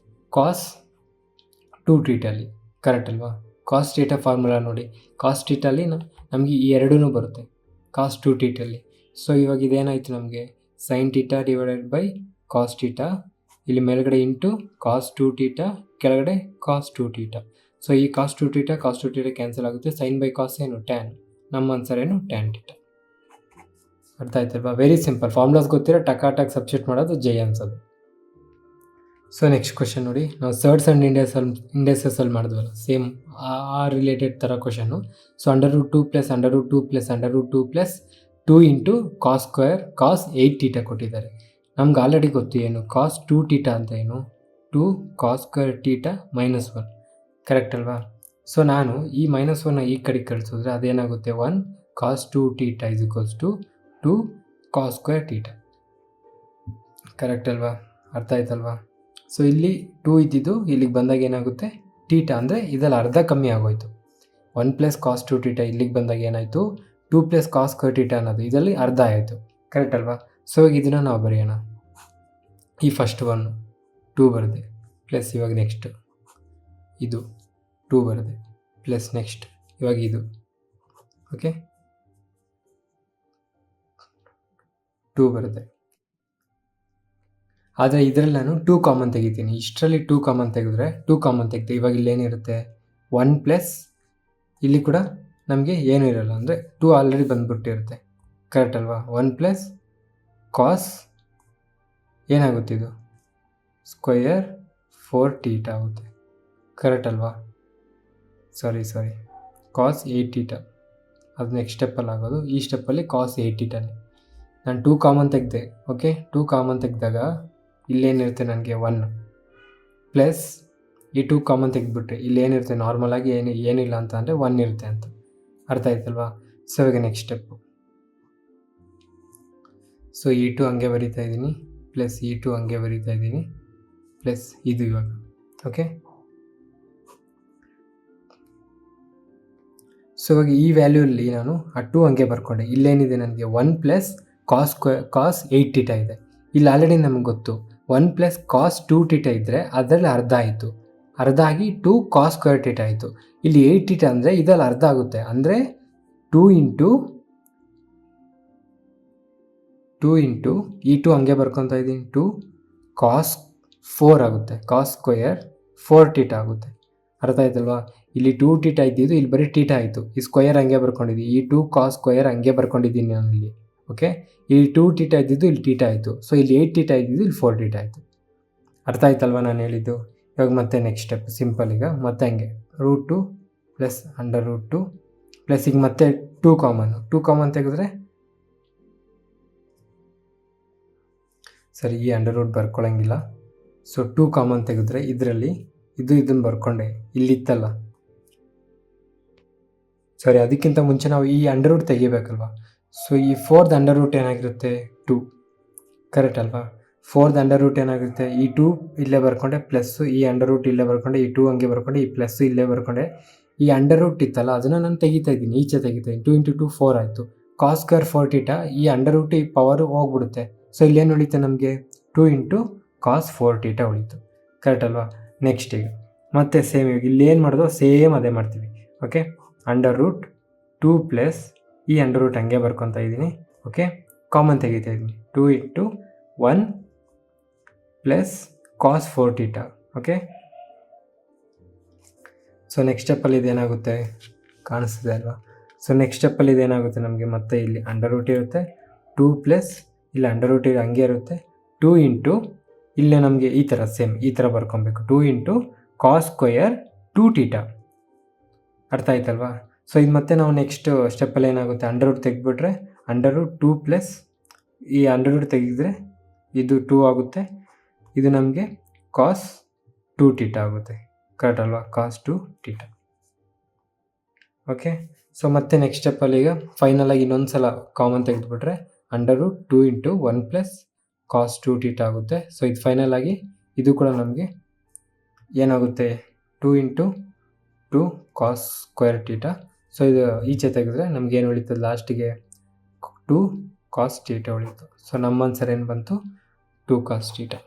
ಕಾಸ್ 2 ಟೀಟಲ್ಲಿ, ಕರೆಕ್ಟ್ ಅಲ್ವಾ? ಕಾಸ್ ಟೀಟಾ ಫಾರ್ಮುಲಾ ನೋಡಿ, ಕಾಸ್ ಟೀಟಲ್ಲಿ ನಮಗೆ ಈ ಎರಡೂ ಬರುತ್ತೆ ಕಾಸ್ 2 ಟೀಟಲ್ಲಿ. ಸೊ ಇವಾಗ ಇದೇನಾಯಿತು ನಮಗೆ? Sine theta divided by cos theta, ಇಲ್ಲಿ ಮೇಲ್ಗಡೆ ಇಂಟು ಕಾಸ್ 2 ಟೀಟಾ, ಕೆಳಗಡೆ ಕಾಸ್ 2 ಟೀಟಾ. ಸೊ ಈ ಕಾಸ್ 2 ಟೀಟಾ ಕ್ಯಾನ್ಸಲ್ ಆಗುತ್ತೆ. ಸೈನ್ ಬೈ ಕಾಸ್ ಏನು? ಟ್ಯಾನ್. ನಮ್ಮ ಆನ್ಸರ್ ಏನು? Tan theta. ಅರ್ಥ ಆಯ್ತಲ್ವಾ? Very simple. ಫಾರ್ಮುಲಾಸ್ ಗೊತ್ತಿರೋ ಟಕಾಟಾಗಿ ಸಬ್ಸ್ಟಿಟ್ಯೂಟ್ ಮಾಡೋದು, ಜೈ ಅನ್ಸೋದು. ಸೊ ನೆಕ್ಸ್ಟ್ ಕ್ವಶನ್ ನೋಡಿ, ನಾವು ಸರ್ಡ್ಸ್ ಆ್ಯಂಡ್ ಇಂಡೈಸಸಲ್ಲಿ ಮಾಡಿದ್ವಲ್ಲ, ಸೇಮ್ ಆ ರಿಲೇಟೆಡ್ ಥರ question. So √2 plus √2 plus √2 plus 2 into cos square cos 8 theta ಕೊಟ್ಟಿದ್ದಾರೆ. ನಮ್ಗೆ ಆಲ್ರೆಡಿ ಗೊತ್ತು ಏನು? ಕಾಸ್ 2 ಟೀಟಾ ಅಂತ ಏನು? 2 cos square theta minus 1, correct ಅಲ್ವಾ? ಸೊ ನಾನು ಈ -1 ಈ ಕಡೆಗೆ ಕಳಿಸಿದ್ರೆ ಅದೇನಾಗುತ್ತೆ? 1 cos 2 theta is equals to 2 cos square theta, correct ಅಲ್ವಾ? ಅರ್ಥ ಆಯ್ತಲ್ವಾ? ಸೊ ಇಲ್ಲಿ 2 ಇದ್ದಿದ್ದು ಇಲ್ಲಿಗೆ ಬಂದಾಗ ಏನಾಗುತ್ತೆ? ಟೀಟಾ ಅಂದರೆ ಇದರಲ್ಲಿ ಅರ್ಧ ಕಮ್ಮಿ ಆಗೋಯ್ತು. 1 ಪ್ಲಸ್ ಕಾಸ್ 2 ಟೀಟಾ ಇಲ್ಲಿಗೆ ಬಂದಾಗ ಏನಾಯಿತು? 2 ಪ್ಲಸ್ ಕಾಸ್ ಸ್ಕ್ವೇರ್ ಟೀಟಾ ಅನ್ನೋದು ಇದರಲ್ಲಿ ಅರ್ಧ ಆಯಿತು, ಕರೆಕ್ಟ್ ಅಲ್ವಾ? ಸೊ ಇದನ್ನು ನಾವು ಬರೆಯೋಣ. ಈ ಫಸ್ಟ್ 1 2 ಬರುತ್ತೆ, ಪ್ಲಸ್ ಇವಾಗ ನೆಕ್ಸ್ಟ್ ಇದು 2 ಬರುತ್ತೆ, ಪ್ಲಸ್ ನೆಕ್ಸ್ಟ್ ಇವಾಗ ಇದು, ಓಕೆ 2 ಬರುತ್ತೆ. ಆದರೆ ಇದರಲ್ಲಿ ನಾನು 2 ಕಾಮನ್ ತೆಗಿತೀನಿ. ಇಷ್ಟರಲ್ಲಿ 2 ಕಾಮನ್ ತೆಗೆದ್ರೆ 2 ಕಾಮನ್ ತೆಗ್ದೆ ಇವಾಗ ಇಲ್ಲೇನಿರುತ್ತೆ? 1 ಪ್ಲಸ್ ಇಲ್ಲಿ ಕೂಡ ನಮಗೆ ಏನೂ ಇರಲ್ಲ, ಅಂದರೆ 2 ಆಲ್ರೆಡಿ ಬಂದುಬಿಟ್ಟಿರುತ್ತೆ, ಕರೆಕ್ಟ್ ಅಲ್ವಾ? 1 ಪ್ಲಸ್ ಕಾಸ್ ಏನಾಗುತ್ತೆ? ಇದು ಸ್ಕ್ವಯರ್ 4 ಟೀಟಾ ಆಗುತ್ತೆ, ಕರೆಕ್ಟ್ ಅಲ್ವಾ? ಸಾರಿ ಕಾಸ್ 8 ಟೀಟಾ, ಅದು ನೆಕ್ಸ್ಟ್ ಸ್ಟೆಪ್ಪಲ್ಲಿ ಆಗೋದು. ಈ ಸ್ಟೆಪ್ಪಲ್ಲಿ ಕಾಸ್ 8 ಟೀಟಾನೇ. ನಾನು 2 ಕಾಮನ್ ತೆಗೆದೆ, ಓಕೆ 2 ಕಾಮನ್ ತೆಗೆದಾಗ ಇಲ್ಲೇನಿರುತ್ತೆ? ನನಗೆ 1 ಪ್ಲಸ್ ಈ 2 ಕಾಮನ್ ತೆಗೆದುಬಿಟ್ರೆ ಇಲ್ಲೇನಿರುತ್ತೆ? ನಾರ್ಮಲಾಗಿ ಏನಿಲ್ಲ ಅಂತ ಅಂದರೆ 1 ಇರುತ್ತೆ ಅಂತ. ಅರ್ಥ ಆಯ್ತಲ್ವಾ? ಸೊ ಇವಾಗ ನೆಕ್ಸ್ಟ್ ಸ್ಟೆಪ್ಪು. ಸೊ ಈ 2 ಹಂಗೆ ಬರೀತಾ ಇದ್ದೀನಿ, ಪ್ಲಸ್ ಈ 2 ಹಂಗೆ ಬರೀತಾ ಇದ್ದೀನಿ, ಪ್ಲಸ್ ಇದು ಇವಾಗ, ಓಕೆ. ಸೊ ಇವಾಗ ಈ ವ್ಯಾಲ್ಯೂಲ್ಲಿ ನಾನು ಆ 2 ಹಂಗೆ ಬರ್ಕೊಂಡೆ. ಇಲ್ಲೇನಿದೆ? ನನಗೆ 1 ಪ್ಲಸ್ ಕಾಸ್ 8 ಟೀಟಾ ಇದೆ. ಇಲ್ಲಿ ಆಲ್ರೆಡಿ ನಮಗೆ ಗೊತ್ತು 1 ಪ್ಲಸ್ ಕಾಸ್ 2 ಟೀಟಾ ಇದ್ದರೆ ಅದರಲ್ಲಿ ಅರ್ಧ ಆಯಿತು, ಅರ್ಧ ಆಗಿ 2 ಕಾಸ್ ಸ್ಕ್ವೇರ್ ಟೀಟಾ ಆಯಿತು. ಇಲ್ಲಿ 8 ಟೀಟಾ ಅಂದರೆ ಇದರಲ್ಲಿ ಅರ್ಧ ಆಗುತ್ತೆ, ಅಂದರೆ 2 ಇಂಟು ಈ 2 ಹಂಗೆ ಬರ್ಕೊತಾ ಇದ್ದೀನಿ, 2 ಕಾಸ್ 4 ಆಗುತ್ತೆ, ಕಾಸ್ ಸ್ಕ್ವೇರ್ 4 ಟೀಟಾ ಆಗುತ್ತೆ. ಅರ್ಥ ಆಯ್ತಲ್ವಾ? ಇಲ್ಲಿ 2 ಟೀಟಾ ಇದ್ದಿದ್ದು ಇಲ್ಲಿ ಬರೀ ಟೀಟಾ ಆಯಿತು. ಈ ಸ್ಕ್ವಯರ್ ಹಂಗೆ ಬರ್ಕೊಂಡಿದ್ದೀನಿ, ಈ 2 ಕಾಸ್ ಸ್ಕ್ವಯರ್ ಹಂಗೆ ಬರ್ಕೊಂಡಿದ್ದೀನಿ ನಾನು ಇಲ್ಲಿ, ಓಕೆ. ಇಲ್ಲಿ 2 ಟೀಟಾ ಇದ್ದಿದ್ದು ಇಲ್ಲಿ ಟೀಟಾ ಆಯಿತು. ಸೊ ಇಲ್ಲಿ 8 ಟೀಟಾ ಇದ್ದಿದ್ದು ಇಲ್ಲಿ 4 ಟೀಟಾ ಆಯಿತು. ಅರ್ಥ ಆಯ್ತಲ್ವಾ ನಾನು ಹೇಳಿದ್ದು? ಇವಾಗ ಮತ್ತೆ ನೆಕ್ಸ್ಟ್ ಸ್ಟೆಪ್ ಸಿಂಪಲ್. ಈಗ ಮತ್ತೆ ಹಂಗೆ √2 ಪ್ಲಸ್ √2 ಪ್ಲಸ್ ಈಗ ಮತ್ತೆ 2 ಕಾಮನ್ ತೆಗೆದ್ರೆ ಸರಿ, ಈ √ ಬರ್ಕೊಳ್ಳೋಂಗಿಲ್ಲ. ಸೊ 2 ಕಾಮನ್ ತೆಗೆದ್ರೆ ಇದರಲ್ಲಿ ಇದನ್ನು ಬರ್ಕೊಂಡೆ, ಇಲ್ಲಿತ್ತಲ್ಲ, ಸರಿ ಅದಕ್ಕಿಂತ ಮುಂಚೆ ನಾವು ಈ √ ತೆಗಿಬೇಕಲ್ವ. ಸೊ ಈ 4th √ ಏನಾಗಿರುತ್ತೆ? 2, ಕರೆಕ್ಟ್ ಅಲ್ವಾ? 4th √ ಏನಾಗುತ್ತೆ? ಈ 2 ಇಲ್ಲೇ ಬರ್ಕೊಂಡೆ, ಪ್ಲಸ್ಸು ಈ √ ಇಲ್ಲೇ ಬರ್ಕೊಂಡೆ, ಈ 2 ಹಂಗೆ ಬರ್ಕೊಂಡೆ, ಈ ಪ್ಲಸ್ಸು ಇಲ್ಲೇ ಬರ್ಕೊಂಡೆ. ಈ √ ಇತ್ತಲ್ಲ ಅದನ್ನು ನಾನು ತೆಗಿತಾ ಇದ್ದೀನಿ, ಈಚೆ ತೆಗಿತಾ ಇದ್ದೀನಿ. 2 ಇಂಟು 2 4 ಆಯಿತು. ಕಾಸ್ ಸ್ಕ್ವೇರ್ 4 ಟೀಟಾ, ಈ √ ಈ ಪವರು ಹೋಗ್ಬಿಡುತ್ತೆ. ಸೊ ಇಲ್ಲೇನು ಉಳಿತೆ ನಮಗೆ? 2 ಇಂಟು ಕಾಸ್ 4 ಟೀಟಾ ಉಳಿತು, ಕರೆಕ್ಟ್ ಅಲ್ವಾ? ನೆಕ್ಸ್ಟ್ ಈಗ ಮತ್ತೆ ಸೇಮ್, ಇವಾಗ ಇಲ್ಲಿ ಏನು ಮಾಡೋದು ಸೇಮ್ ಅದೇ ಮಾಡ್ತೀವಿ, ಓಕೆ. √2 ಪ್ಲಸ್ ಈ √ ಹಂಗೆ ಬರ್ಕೊತಾ ಇದ್ದೀನಿ, ಓಕೆ. ಕಾಮನ್ ತೆಗಿತಾ ಇದ್ದೀನಿ, 2 into 1 plus cos 4 theta, okay. So next ಸ್ಟೆಪ್ಪಲ್ಲಿ ಇದೇನಾಗುತ್ತೆ? ಕಾಣಿಸ್ತಿದೆ ಅಲ್ವಾ. ಸೊ ನೆಕ್ಸ್ಟ್ ಸ್ಟೆಪ್ಪಲ್ಲಿ ಇದೇನಾಗುತ್ತೆ ನಮಗೆ ಮತ್ತೆ ಇಲ್ಲಿ ಅಂಡರ್ ರೂಟ್ ಇರುತ್ತೆ, 2 ಪ್ಲಸ್ ಇಲ್ಲಿ ಅಂಡರ್ ರೂಟ್ ಹಂಗೆ ಇರುತ್ತೆ, 2 ಇಂಟು ಇಲ್ಲೇ ನಮಗೆ ಈ ಥರ ಸೇಮ್ ಈ ಥರ ಬರ್ಕೊಬೇಕು, 2 ಇಂಟು ಕಾಸ್ ಸ್ಕ್ವಯರ್ 2 ಥೀಟಾ. ಅರ್ಥ ಆಯ್ತಲ್ವಾ. ಸೊ ಇದು ಮತ್ತೆ ನಾವು ನೆಕ್ಸ್ಟ್ ಸ್ಟೆಪ್ಪಲ್ಲಿ ಏನಾಗುತ್ತೆ, ಅಂಡರ್ ರೂಟ್ ತೆಗೆದ್ಬಿಟ್ರೆ ಅಂಡರ್ ರೂಟ್ 2 ಪ್ಲಸ್ ಈ ಅಂಡರ್ ರೂಟ್ ತೆಗೆದ್ರೆ ಇದು 2 ಆಗುತ್ತೆ, ಇದು ನಮಗೆ ಕಾಸ್ 2 ಥೀಟಾ ಆಗುತ್ತೆ. ಕರೆಕ್ಟ್ ಅಲ್ವಾ, ಕಾಸ್ 2 ಥೀಟಾ. ಓಕೆ. ಸೊ ಮತ್ತೆ ನೆಕ್ಸ್ಟ್ ಸ್ಟೆಪ್ಪಲ್ಲಿ ಈಗ ಫೈನಲಾಗಿ ಇನ್ನೊಂದು ಸಲ ಕಾಮನ್ ತೆಗೆದುಬಿಟ್ರೆ under root 2 into 1 plus cos 2 theta ಆಗುತ್ತೆ. ಸೊ ಇದು ಫೈನಲ್ ಆಗಿ ಇದು ಕೂಡ ನಮಗೆ ಏನಾಗುತ್ತೆ, 2 into 2 cos square theta. So ಇದು ಈಚೆ ತೆಗೆದ್ರೆ ನಮ್ಗೆ ಏನು ಉಳಿತದೆ ಲಾಸ್ಟಿಗೆ 2 ಕಾಸ್ ಥೀಟಾ ಉಳಿತು. ಸೊ ನಮ್ಮ ಆನ್ಸರ್ ಏನು ಬಂತು, 2 ಕಾಸ್ ಥೀಟಾ.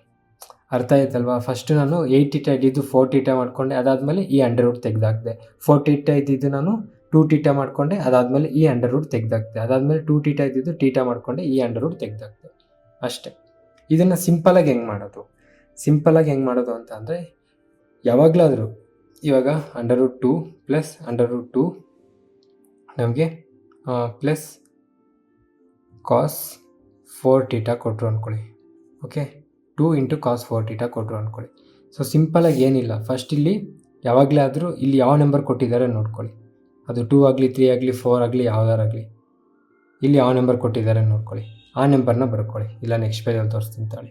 ಅರ್ಥ ಆಯ್ತಲ್ವಾ. ಫಸ್ಟ್ ನಾನು 8 ಥೀಟಾ ಇದ್ದಿದ್ದು 4 ಥೀಟಾ ಮಾಡಿಕೊಂಡೆ, ಅದಾದಮೇಲೆ ಈ ಅಂಡರ್ ರೂಟ್ ತೆಗೆದಾಕ್ದೆ. 4 ಥೀಟಾ ಇದ್ದಿದ್ದು ನಾನು 2 ಥೀಟಾ ಮಾಡಿಕೊಂಡೆ, ಅದಾದಮೇಲೆ ಈ ಅಂಡರ್ ರೂಟ್ ತೆಗೆದಾಕ್ದೆ. ಅದಾದಮೇಲೆ 2 ಥೀಟಾ ಇದ್ದಿದ್ದು ಥೀಟಾ ಮಾಡಿಕೊಂಡೆ, ಈ ಅಂಡರ್ ರೂಟ್ ತೆಗೆದಾಕ್ದೆ. ಅಷ್ಟೇ. ಇದನ್ನು ಸಿಂಪಲಾಗಿ ಹೆಂಗೆ ಮಾಡೋದು ಅಂತ ಅಂದರೆ, ಯಾವಾಗಲಾದರೂ ಇವಾಗ under root 2 plus under root 2 ನಮಗೆ ಪ್ಲಸ್ ಕಾಸ್ 4 ಥೀಟಾ ಕೊಟ್ಟರು ಅಂದ್ಕೊಳ್ಳಿ. ಓಕೆ, 2 ಇಂಟು ಕಾಸ್ 4 ಥೀಟಾ ಕೊಟ್ಟರು ಅಂದ್ಕೊಳ್ಳಿ. ಸೊ ಸಿಂಪಲಾಗಿ ಏನಿಲ್ಲ, ಫಸ್ಟ್ ಇಲ್ಲಿ ಯಾವಾಗಲೇ ಆದರೂ ಇಲ್ಲಿ ಯಾವ ನಂಬರ್ ಕೊಟ್ಟಿದ್ದಾರೆ ನೋಡ್ಕೊಳ್ಳಿ. ಅದು 2 ಆಗಲಿ 3 ಆಗಲಿ 4 ಆಗಲಿ ಯಾವ್ದಾರಾಗಲಿ ಇಲ್ಲಿ ಯಾವ ನಂಬರ್ ಕೊಟ್ಟಿದ್ದಾರೆ ನೋಡ್ಕೊಳ್ಳಿ, ಆ ನಂಬರ್ನ ಬರ್ಕೊಳ್ಳಿ. ಇಲ್ಲ ನೆಕ್ಸ್ಟ್ ಪೇಜಲ್ಲಿ ತೋರಿಸ್ತೀನಿ ತಾಳಿ.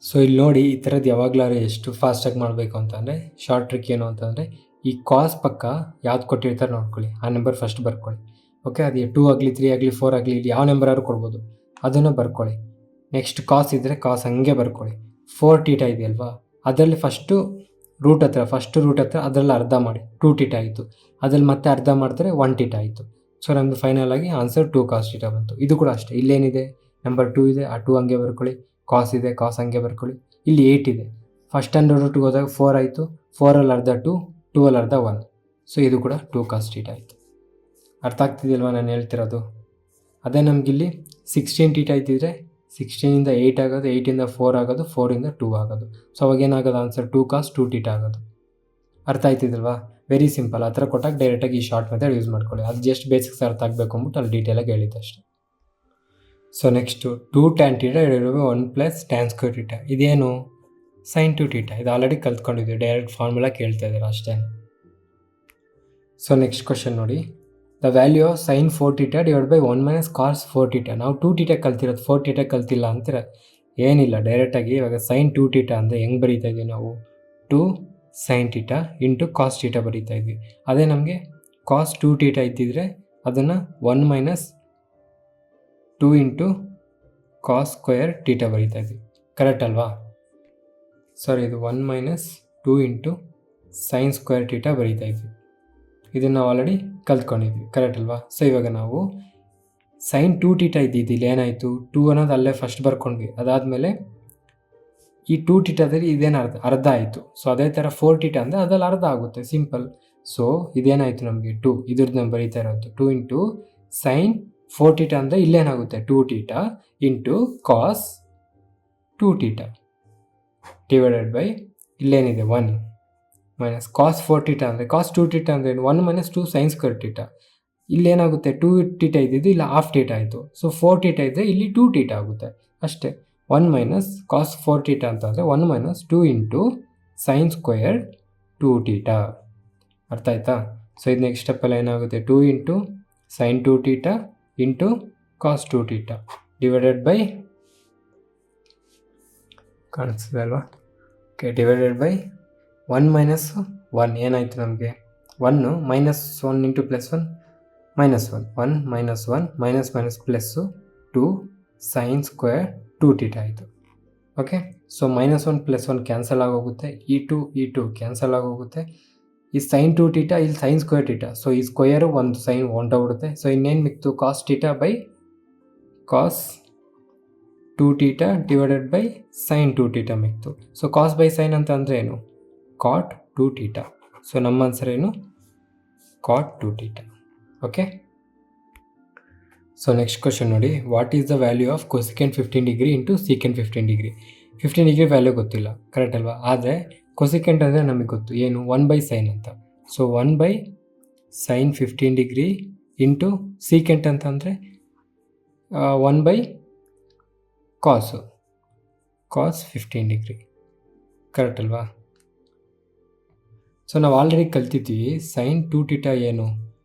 ಸೊ ಇಲ್ಲಿ ನೋಡಿ, ಈ ಥರದ್ದು ಯಾವಾಗಲಾರು ಎಷ್ಟು ಫಾಸ್ಟಾಗಿ ಮಾಡಬೇಕು ಅಂತಂದರೆ ಶಾರ್ಟ್ ಟ್ರಿಕ್ ಏನು ಅಂತಂದರೆ, ಈ ಕಾಸ್ ಪಕ್ಕ ಯಾವ್ದು ಕೊಟ್ಟಿರ್ತಾರೆ ನೋಡ್ಕೊಳ್ಳಿ, ಆ ನಂಬರ್ ಫಸ್ಟ್ ಬರ್ಕೊಳ್ಳಿ. ಓಕೆ, ಅದು 2 ಆಗಲಿ 3 ಆಗಲಿ 4 ಆಗಲಿ ಇಲ್ಲಿ ಯಾವ ನಂಬರ್ ಆದ್ರೂ ಕೊಡ್ಬೋದು, ಅದನ್ನು ಬರ್ಕೊಳ್ಳಿ. ನೆಕ್ಸ್ಟ್ ಕಾಸ್ ಇದ್ದರೆ ಕಾಸ್ ಹಂಗೆ ಬರ್ಕೊಳ್ಳಿ. 4 ಥೀಟಾ ಇದೆಯಲ್ವಾ, ಅದರಲ್ಲಿ ಫಸ್ಟ್ ರೂಟ್ ಹತ್ರ ಅದರಲ್ಲಿ ಅರ್ಧ ಮಾಡಿ 2 ಥೀಟಾ ಆಯಿತು. ಅದ್ರಲ್ಲಿ ಮತ್ತೆ ಅರ್ಧ ಮಾಡಿದ್ರೆ 1 ಥೀಟಾ ಆಯಿತು. ಸೊ ನಮ್ಮದು ಫೈನಲ್ ಆಗಿ ಆನ್ಸರ್ 2 ಕಾಸ್ ಥೀಟಾ ಬಂತು. ಇದು ಕೂಡ ಅಷ್ಟೇ, ಇಲ್ಲೇನಿದೆ ನಂಬರ್ 2 ಇದೆ, ಆ 2 ಹಂಗೆ ಬರ್ಕೊಳ್ಳಿ. ಕಾಸ್ ಇದೆ, ಕಾಸ್ ಹಂಗೆ ಬರ್ಕೊಳ್ಳಿ. ಇಲ್ಲಿ 8 ಇದೆ, ಫಸ್ಟ್ ಅಂಡರ್ ರೂಟ್ಗೆ ಹೋದಾಗ 4 ಆಯಿತು, 4ಅಲ್ಲಿ ಅರ್ಧ 2, 2ಅಲ್ಲಿ ಅರ್ಧ 1. ಸೊ ಇದು ಕೂಡ 2 ಕಾಸ್ ಥೀಟಾ ಆಯಿತು. ಅರ್ಥ ಆಗ್ತಿದೆಯಲ್ವ ನಾನು ಹೇಳ್ತಿರೋದು. ಅದೇ ನಮಗಿಲ್ಲಿ 16 ಥೀಟಾ ಇದ್ದಿದ್ರೆ 16ಇಂದ 8 ಆಗೋದು, 8ಇಂದ 4 ಆಗೋದು, 4ಇಂದ 2 ಆಗೋದು. ಸೊ ಅವಾಗ ಏನಾಗೋದು ಆನ್ಸರ್ 2 ಕಾಸ್ 2 ಥೀಟಾ ಆಗೋದು. ಅರ್ಥ ಆಯ್ತಿದಲ್ವಾ. Very simple. ಆ ಥರ ಕೊಟ್ಟಾಗ ಡೈರೆಕ್ಟಾಗಿ ಈ ಶಾರ್ಟ್ ಮೆಥಡ್ ಯೂಸ್ ಮಾಡ್ಕೊಳ್ಳಿ. ಅದು ಜಸ್ಟ್ ಬೇಸಿಕ್ಸ್ ಅರ್ಥ ಆಗಬೇಕು ಅಂದ್ಬಿಟ್ಟು ಅಲ್ಲಿ ಡೀಟೇಲಾಗಿ ಹೇಳಿದ್ದು ಅಷ್ಟೇ. So next 2 tan theta divided by 1 plus tan square theta. ಇದೇನು sin 2 ಥೀಟಾ. ಇದು ಆಲ್ರೆಡಿ ಕಲ್ತ್ಕೊಂಡಿದ್ವಿ, ಡೈರೆಕ್ಟ್ ಫಾರ್ಮುಲಾ ಕೇಳ್ತಾ ಇದ್ದಾರೆ ಅಷ್ಟೇ. ಸೊ ನೆಕ್ಸ್ಟ್ ಕ್ವಶನ್ ನೋಡಿ, the value of sin 4 theta divide by 1 minus cos 4 theta. ನಾವು 2 ಥೀಟಾ ಕಲ್ತಿರೋದು, 4 ಥೀಟಾ ಕಲ್ತಿಲ್ಲ ಅಂತೀರ. ಏನಿಲ್ಲ, ಡೈರೆಕ್ಟಾಗಿ ಇವಾಗ sin 2 ಥೀಟಾ ಅಂದರೆ ಹೆಂಗೆ ಬರೀತಾ ಇದ್ವಿ ನಾವು, 2 sin theta into cos theta ಬರೀತಾ ಇದ್ವಿ. ಅದೇ ನಮಗೆ ಕಾಸ್ 2 ಥೀಟಾ ಇದ್ದಿದ್ರೆ ಅದನ್ನು 1 minus 2 into cos square theta ಬರೀತಾ ಇದ್ವಿ. ಕರೆಕ್ಟ್ ಅಲ್ವಾ. ಸಾರಿ, ಇದು 1 minus 2 into sine square theta ಬರೀತಾ ಇದ್ವಿ. ಇದನ್ನು ನಾವು ಆಲ್ರೆಡಿ ಕಲ್ತ್ಕೊಂಡಿದ್ವಿ. ಕರೆಕ್ಟ್ ಅಲ್ವಾ. ಸೊ ಇವಾಗ ನಾವು sin 2 ಥೀಟಾ ಇದ್ದಿದ್ದಿಲ್ಲ, ಏನಾಯಿತು 2 ಅನ್ನೋದು ಅಲ್ಲೇ ಫಸ್ಟ್ ಬರ್ಕೊಂಡ್ವಿ. ಅದಾದಮೇಲೆ ಈ 2 ಥೀಟಾದಲ್ಲಿ ಇದೇನು ಅರ್ಧ ಆಯಿತು. ಸೊ ಅದೇ ಥರ 4 ಥೀಟಾ ಅಂದರೆ ಅದ್ರಲ್ಲಿ ಅರ್ಧ ಆಗುತ್ತೆ, ಸಿಂಪಲ್. ಸೊ ಇದೇನಾಯಿತು ನಮಗೆ 2, ಇದ್ರದ್ದು ನಾನು ಬರೀತಾ ಇರೋದು 2 ಇಂಟು ಸೈನ್ 4 ಥೀಟಾ ಅಂದರೆ ಇಲ್ಲೇನಾಗುತ್ತೆ 2 theta into cos 2 theta divided by ಇಲ್ಲೇನಿದೆ 1 ಮೈನಸ್ ಕಾಸ್ 4 ಥೀಟಾ ಅಂದರೆ ಕಾಸ್ 2 ಥೀಟಾ ಅಂದರೆ 1 ಮೈನಸ್ 2 ಸೈನ್ ಸ್ಕ್ವೇರ್ ಥೀಟಾ. ಇಲ್ಲೇನಾಗುತ್ತೆ 2 ಥೀಟಾ ಇದ್ದಿದ್ದು ಇಲ್ಲ ಹಾಫ್ ಥೀಟಾ ಆಯಿತು. ಸೊ 4 ಥೀಟಾ ಇದ್ದರೆ ಇಲ್ಲಿ 2 ಥೀಟಾ ಆಗುತ್ತೆ ಅಷ್ಟೇ. 1 ಮೈನಸ್ ಕಾಸ್ 4 ಥೀಟಾ ಅಂತಂದರೆ 1 minus 2 into sine square 2 theta. ಅರ್ಥ ಆಯ್ತಾ. ಸೊ ಇದು ನೆಕ್ಸ್ಟ್ ಸ್ಟೆಪ್ಪಲ್ಲಿ ಏನಾಗುತ್ತೆ 2 into sine 2 theta into cos 2 theta divided by, ಕಾಣಿಸ್ತದೆ ಅಲ್ವಾ. ಓಕೆ, ಡಿವೈಡೆಡ್ ಬೈ 1 ಮೈನಸ್ 1 ಏನಾಯಿತು ನಮಗೆ 1 minus 1 into plus 1 minus 1 minus 1 minus minus plus 2 sine square 2 theta ಆಯಿತು. Okay, so minus 1 plus 1 cancel ಆಗೋಗುತ್ತೆ, ಈ 2 ಕ್ಯಾನ್ಸಲ್ ಆಗೋಗುತ್ತೆ. ಈ ಸೈನ್ 2 ಥೀಟಾ ಇಲ್ಲಿ ಸೈನ್ ಸ್ಕ್ವೇರ್ ಥೀಟಾ, ಸೊ ಈ ಸ್ಕ್ವೇರು ಒಂದು ಸೈನ್ ಹೊಂಟೋಗ್ಬಿಡುತ್ತೆ. ಸೊ ಇನ್ನೇನು ಮಿಕ್ತು cos theta by cos 2 theta divided by sine 2 theta ಮಿಕ್ತು. ಸೊ ಕಾಸ್ ಬೈ ಸೈನ್ ಅಂತ ಅಂದರೆ ಏನು, ಕಾಟ್ 2 ಥೀಟಾ. ಸೊ ನಮ್ಮ ಆನ್ಸರ್ ಏನು, cot 2 theta. Okay. So next question ನೋಡಿ, what is the value of cosecant 15 degree into secant 15 degree. 15 degree value ಗೊತ್ತಿಲ್ಲ, correct ಅಲ್ವಾ. ಆದರೆ ಕೊಸಿಕೆಂಟ್ ಅಂದರೆ ನಮಗೆ ಗೊತ್ತು ಏನು, 1 ಬೈ ಸೈನ್ ಅಂತ. So 1 by sine 15 degree into secant ಅಂತಂದರೆ 1/ಕಾಸು ಕಾಸ್ 15 ಡಿಗ್ರಿ. ಕರೆಕ್ಟ್ ಅಲ್ವಾ? ಸೊ ನಾವು ಆಲ್ರೆಡಿ ಕಲ್ತಿದ್ದೀವಿ ಸೈನ್ 2θ ಏನು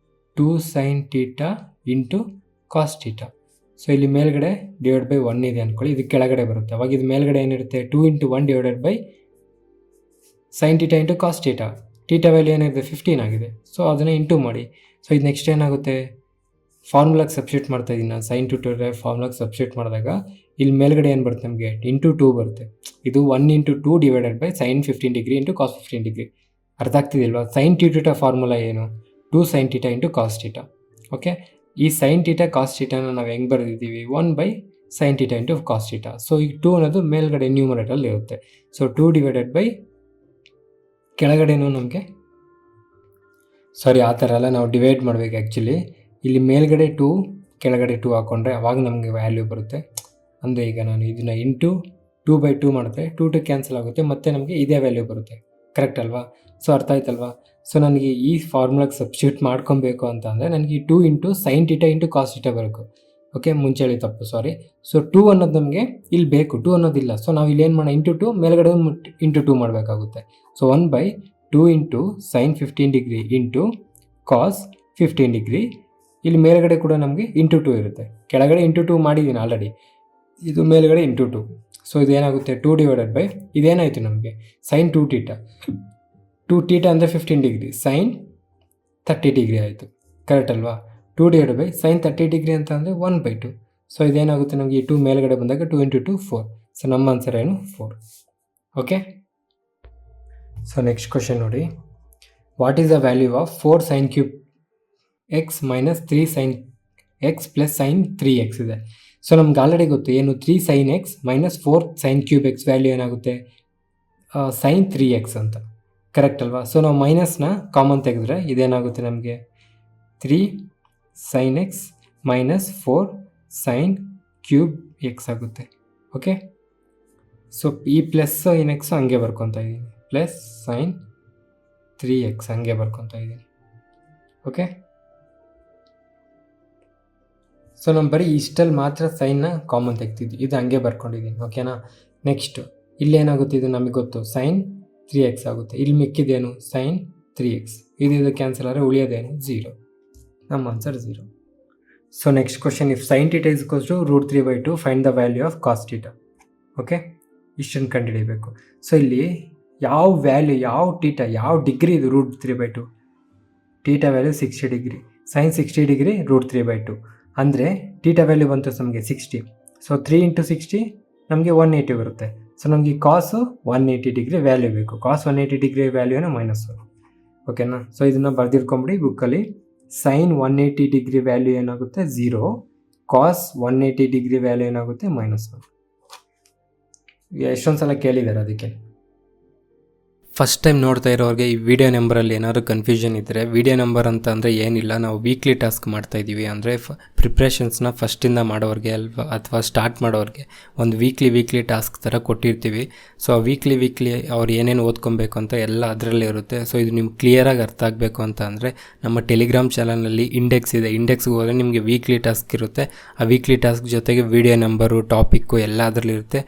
2 ಸೈನ್ θ ಇಂಟು ಕಾಸ್ θ. ಸೊ ಇಲ್ಲಿ ಮೇಲ್ಗಡೆ /1 ಇದೆ ಅಂದ್ಕೊಳ್ಳಿ, ಇದು ಕೆಳಗಡೆ ಬರುತ್ತೆ. ಅವಾಗ ಇದು ಮೇಲ್ಗಡೆ ಏನಿರುತ್ತೆ 2 × 1 ಸೈನ್ θ ಇಂಟು ಕಾಸ್ θ. θ ವ್ಯಾಲ್ಯೂ ಏನಿದೆ 15 ಆಗಿದೆ. ಸೊ ಅದನ್ನು ಇಂಟು ಮಾಡಿ. ಸೊ ಇದು ನೆಕ್ಸ್ಟ್ ಏನಾಗುತ್ತೆ, ಫಾರ್ಮುಲಾಗೆ ಸಬ್ಸ್ಟಿಟ್ಯೂಟ್ ಮಾಡ್ತಾ ಇದ್ದೀನಿ ನಾನು. ಸೈನ್ 2θ ಫಾರ್ಮುಲಾಗೆ ಸಬ್ಸ್ಟಿಟ್ಯೂಟ್ ಮಾಡಿದಾಗ ಇಲ್ಲಿ ಮೇಲ್ಗಡೆ ಏನು ಬರುತ್ತೆ ನಮಗೆ ಇಂಟು 2 ಬರುತ್ತೆ. ಇದು 1 × 2 sine 15 degree into cos 15 degree. ಅರ್ಥ ಆಗ್ತಿದೆಯಲ್ವಾ? ಸೈನ್ 2θ ಫಾರ್ಮುಲಾ ಏನು 2 ಸೈನ್ θ ಇಂಟು ಕಾಸ್ θ. ಓಕೆ, ಈ ಸೈನ್ θ ಕಾಸ್ θನ ನಾವು ಹೆಂಗೆ ಬರೆದಿದ್ದೀವಿ 1/ಸೈನ್ θ ಇಂಟು ಕಾಸ್ θ. ಸೊ ಈ 2 ಅನ್ನೋದು ಮೇಲ್ಗಡೆ ನ್ಯೂಮರೇಟರಲ್ಲಿ ಇರುತ್ತೆ. ಸೊ 2 ಕೆಳಗಡೆನೂ ನಮಗೆ ಆ ಥರ ಎಲ್ಲ ನಾವು ಡಿವೈಡ್ ಮಾಡಬೇಕು. ಆ್ಯಕ್ಚುಲಿ ಇಲ್ಲಿ ಮೇಲ್ಗಡೆ 2 ಕೆಳಗಡೆ 2 ಹಾಕ್ಕೊಂಡ್ರೆ ಅವಾಗ ನಮಗೆ ವ್ಯಾಲ್ಯೂ ಬರುತ್ತೆ. ಅಂದರೆ ಈಗ ನಾನು ಇದನ್ನು ಇಂಟು 2/2 ಮಾಡಿದ್ರೆ 2 ಕ್ಯಾನ್ಸಲ್ ಆಗುತ್ತೆ, ಮತ್ತು ನಮಗೆ ಇದೇ ವ್ಯಾಲ್ಯೂ ಬರುತ್ತೆ. ಕರೆಕ್ಟ್ ಅಲ್ವಾ? ಸೊ ಅರ್ಥ ಆಯ್ತಲ್ವಾ? ಸೊ ನನಗೆ ಈ ಫಾರ್ಮುಲಾಗೆ ಸಬ್ಸ್ಟಿಟ್ಯೂಟ್ ಮಾಡ್ಕೊಬೇಕು ಅಂತ ಅಂದರೆ ನನಗೆ 2 × ಸೈನ್ θ ಇಂಟು ಕಾಸ್ θ ಬರಬೇಕು. ಓಕೆ, ಮುಂಚೆ ಹೇಳಿ ತಪ್ಪು, ಸಾರಿ. ಸೊ 2 ಅನ್ನೋದು ನಮಗೆ ಇಲ್ಲಿ ಬೇಕು, 2 ಅನ್ನೋದಿಲ್ಲ. ಸೊ ನಾವು ಇಲ್ಲಿ ಏನು ಮಾಡೋಣ, ಇಂಟು 2 ಮೇಲ್ಗಡೆ ಇಂಟು 2 ಮಾಡಬೇಕಾಗುತ್ತೆ. So 1/2 × sine 15 degree into cos 15 degree. ಇಲ್ಲಿ ಮೇಲ್ಗಡೆ ಕೂಡ ನಮಗೆ ಇಂಟು 2 ಇರುತ್ತೆ, ಕೆಳಗಡೆ ಇಂಟು 2 ಮಾಡಿದ್ದೀನಿ ಆಲ್ರೆಡಿ, ಇದು ಮೇಲ್ಗಡೆ ಇಂಟು 2. ಸೊ ಇದೇನಾಗುತ್ತೆ 2 ಇದೇನಾಯಿತು ನಮಗೆ ಸೈನ್ 2θ. 2θ ಅಂದರೆ 15 ಡಿಗ್ರಿ, ಸೈನ್ 30 ಡಿಗ್ರಿ ಆಯಿತು. ಕರೆಕ್ಟ್ ಅಲ್ವಾ? 2 ಸೈನ್ 30 ಡಿಗ್ರಿ ಅಂತ ಅಂದರೆ 1/2. ಸೊ ಇದೇನಾಗುತ್ತೆ ನಮಗೆ ಈ 2 ಮೇಲ್ಗಡೆ ಬಂದಾಗ 2 × 2 4. ಸೊ ನಮ್ಮ ಆನ್ಸರ್ ಏನು 4. ಓಕೆ, ಸೊ ನೆಕ್ಸ್ಟ್ ಕ್ವಶನ್ ನೋಡಿ. What is the value of 4 sine cube x minus 3 sine x plus sine 3x ಇದೆ. ಸೊ ನಮ್ಗೆ ಆಲ್ರೆಡಿ ಗೊತ್ತು ಏನು 3 sine x minus 4 sine cube x value ಏನಾಗುತ್ತೆ ಸೈನ್ 3x ಅಂತ. ಕರೆಕ್ಟ್ ಅಲ್ವಾ? ಸೊ ನಾವು ಮೈನಸ್ನ ಕಾಮನ್ ತೆಗೆದ್ರೆ ಇದೇನಾಗುತ್ತೆ ನಮಗೆ 3 sine x minus 4 sine cube x ಆಗುತ್ತೆ. ಓಕೆ, ಸೊ ಈ ಪ್ಲಸ್ ಸೈನ್ x ಹಂಗೆ ಬರ್ಕೊತಾ ಇದ್ದೀನಿ, ಪ್ಲಸ್ ಸೈನ್ 3x ಹಂಗೆ ಬರ್ಕೊತಾ ಇದ್ದೀನಿ. ಓಕೆ, ಸೊ ನಾನು ಬರೀ ಇಷ್ಟಲ್ಲಿ ಮಾತ್ರ ಸೈನ್ನ ಕಾಮನ್ ತೆಗ್ತಿದ್ವಿ, ಇದು ಹಂಗೆ ಬರ್ಕೊಂಡಿದ್ದೀನಿ. ಓಕೆನಾ? ನೆಕ್ಸ್ಟು ಇಲ್ಲೇನಾಗುತ್ತೆ, ಇದು ನಮಗೆ ಗೊತ್ತು ಸೈನ್ 3x ಆಗುತ್ತೆ. ಇಲ್ಲಿ ಮಿಕ್ಕಿದೇನು ಸೈನ್ 3x. ಇದು ಕ್ಯಾನ್ಸಲ್ ಆದರೆ ಉಳಿಯೋದೇನು 0. ನಮ್ಮ answer 0. So next question, if sine θ = √3/2 find the value of cos θ. Okay, ಇಷ್ಟನ್ನು ಕಂಡುಹಿಡಿಯಬೇಕು. ಸೊ ಇಲ್ಲಿ ಯಾವ ವ್ಯಾಲ್ಯೂ, ಯಾವ θ, ಯಾವ ಡಿಗ್ರಿ ಇದು √3/2. θ ವ್ಯಾಲ್ಯೂ 60 ಡಿಗ್ರಿ, ಸೈನ್ 60 ಡಿಗ್ರಿ √3/2 ಅಂದರೆ θ ವ್ಯಾಲ್ಯೂ ಬಂತು ನಮಗೆ 60. ಸೊ 3 × 60 ನಮಗೆ 180 ಬರುತ್ತೆ. ಸೊ ನಮಗೆ ಕಾಸು 180 ಡಿಗ್ರಿ ವ್ಯಾಲ್ಯೂ ಬೇಕು. ಕಾಸ್ 180 ಡಿಗ್ರಿ ವ್ಯಾಲ್ಯೂನ -1. ಓಕೆನಾ? ಸೊ ಇದನ್ನು ಬರೆದಿಟ್ಕೊಂಬಿಡಿ ಬುಕ್ಕಲ್ಲಿ. ಸೈನ್ 180 ಡಿಗ್ರಿ ವ್ಯಾಲ್ಯೂ ಏನಾಗುತ್ತೆ 0, ಕಾಸ್ 180 ಡಿಗ್ರಿ ವ್ಯಾಲ್ಯೂ ಏನಾಗುತ್ತೆ -1. ಎಷ್ಟೊಂದು ಸಲ ಕೇಳಿದ್ದಾರೆ ಅದಕ್ಕೆ. ಫಸ್ಟ್ ಟೈಮ್ ನೋಡ್ತಾ ಇರೋರಿಗೆ ಈ ವಿಡಿಯೋ ನಂಬರಲ್ಲಿ ಏನಾದರೂ ಕನ್ಫ್ಯೂಷನ್ ಇದ್ದರೆ, ವಿಡಿಯೋ ನಂಬರ್ ಅಂತ ಅಂದರೆ ಏನಿಲ್ಲ, ನಾವು ವೀಕ್ಲಿ ಟಾಸ್ಕ್ ಮಾಡ್ತಾಯಿದ್ದೀವಿ. ಅಂದರೆ ಪ್ರಿಪ್ರೇಷನ್ಸ್ನ ಫಸ್ಟಿಂದ ಮಾಡೋರಿಗೆ ಅಲ್ವಾ, ಅಥವಾ ಸ್ಟಾರ್ಟ್ ಮಾಡೋರಿಗೆ ಒಂದು ವೀಕ್ಲಿ ಟಾಸ್ಕ್ ಥರ ಕೊಟ್ಟಿರ್ತೀವಿ. ಸೊ ಆ ವೀಕ್ಲಿ ಅವ್ರು ಏನೇನು ಓದ್ಕೊಬೇಕು ಅಂತ ಎಲ್ಲ ಅದರಲ್ಲೇ ಇರುತ್ತೆ. ಸೊ ಇದು ನಿಮ್ಗೆ ಕ್ಲಿಯರಾಗಿ ಅರ್ಥ ಆಗಬೇಕು ಅಂತ ಅಂದರೆ ನಮ್ಮ ಟೆಲಿಗ್ರಾಮ್ ಚಾನಲಲ್ಲಿ ಇಂಡೆಕ್ಸ್ ಇದೆ. ಇಂಡೆಕ್ಸ್ಗೆ ಹೋದರೆ ನಿಮಗೆ ವೀಕ್ಲಿ ಟಾಸ್ಕ್ ಇರುತ್ತೆ. ಆ ವೀಕ್ಲಿ ಟಾಸ್ಕ್ ಜೊತೆಗೆ ವಿಡಿಯೋ ನಂಬರು, ಟಾಪಿಕ್ಕು ಎಲ್ಲ ಅದರಲ್ಲಿರುತ್ತೆ.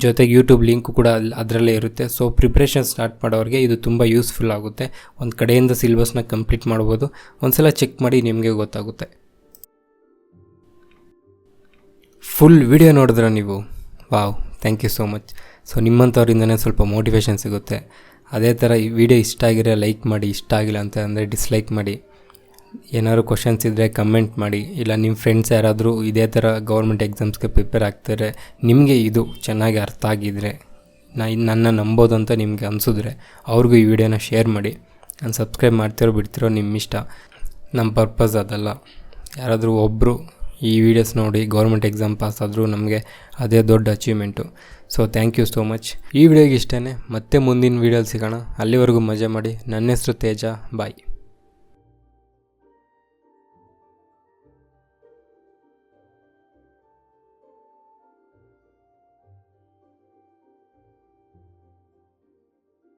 ಜೊತೆಗೆ ಯೂಟ್ಯೂಬ್ ಲಿಂಕು ಕೂಡ ಅದರಲ್ಲೇ ಇರುತ್ತೆ. ಸೊ ಪ್ರಿಪ್ರೇಷನ್ ಸ್ಟಾರ್ಟ್ ಮಾಡೋರಿಗೆ ಇದು ತುಂಬ ಯೂಸ್ಫುಲ್ ಆಗುತ್ತೆ. ಒಂದು ಕಡೆಯಿಂದ ಸಿಲೆಬಸ್ನ ಕಂಪ್ಲೀಟ್ ಮಾಡ್ಬೋದು. ಒಂದ್ಸಲ ಚೆಕ್ ಮಾಡಿ ನಿಮಗೆ ಗೊತ್ತಾಗುತ್ತೆ. ಫುಲ್ ವಿಡಿಯೋ ನೋಡಿದ್ರೆ ನೀವು, wow, thank you so much. So ನಿಮ್ಮಂಥವ್ರಿಂದನೇ ಸ್ವಲ್ಪ ಮೋಟಿವೇಶನ್ ಸಿಗುತ್ತೆ. ಅದೇ ಥರ ಈ ವಿಡಿಯೋ ಇಷ್ಟ ಆಗಿರೋ ಲೈಕ್ ಮಾಡಿ, ಇಷ್ಟ ಆಗಿಲ್ಲ ಅಂತ ಅಂದರೆ ಡಿಸ್ಲೈಕ್ ಮಾಡಿ. ಏನಾದ್ರು ಕ್ವಶನ್ಸ್ ಇದ್ದರೆ ಕಮೆಂಟ್ ಮಾಡಿ. ಇಲ್ಲ ನಿಮ್ಮ ಫ್ರೆಂಡ್ಸ್ ಯಾರಾದರೂ ಇದೇ ಥರ ಗೌರ್ಮೆಂಟ್ ಎಕ್ಸಾಮ್ಸ್ಗೆ ಪ್ರಿಪೇರ್ ಆಗ್ತಾರೆ, ನಿಮಗೆ ಇದು ಚೆನ್ನಾಗಿ ಅರ್ಥ ಆಗಿದ್ದರೆ, ನನ್ನ ನಂಬೋದು ಅಂತ ನಿಮಗೆ ಅನಿಸಿದ್ರೆ ಅವ್ರಿಗೂ ಈ ವಿಡಿಯೋನ ಶೇರ್ ಮಾಡಿ. ನಾನು ಸಬ್ಸ್ಕ್ರೈಬ್ ಮಾಡ್ತಿರೋ ಬಿಡ್ತಿರೋ ನಿಮ್ಮ ಇಷ್ಟ. ನಮ್ಮ ಪರ್ಪಸ್ ಅದಲ್ಲ. ಯಾರಾದರೂ ಒಬ್ಬರು ಈ ವಿಡಿಯೋಸ್ ನೋಡಿ ಗೌರ್ಮೆಂಟ್ ಎಕ್ಸಾಮ್ ಪಾಸ್ ಆದರೂ ನಮಗೆ ಅದೇ ದೊಡ್ಡ achievement. So thank you so much. ಈ ವಿಡಿಯೋಗೆ ಇಷ್ಟೇ. ಮತ್ತೆ ಮುಂದಿನ ವೀಡಿಯೋಲಿ ಸಿಗೋಣ. ಅಲ್ಲಿವರೆಗೂ ಮಜಾ ಮಾಡಿ. ನನ್ನ ಹೆಸರು ತೇಜ. ಬಾಯ್.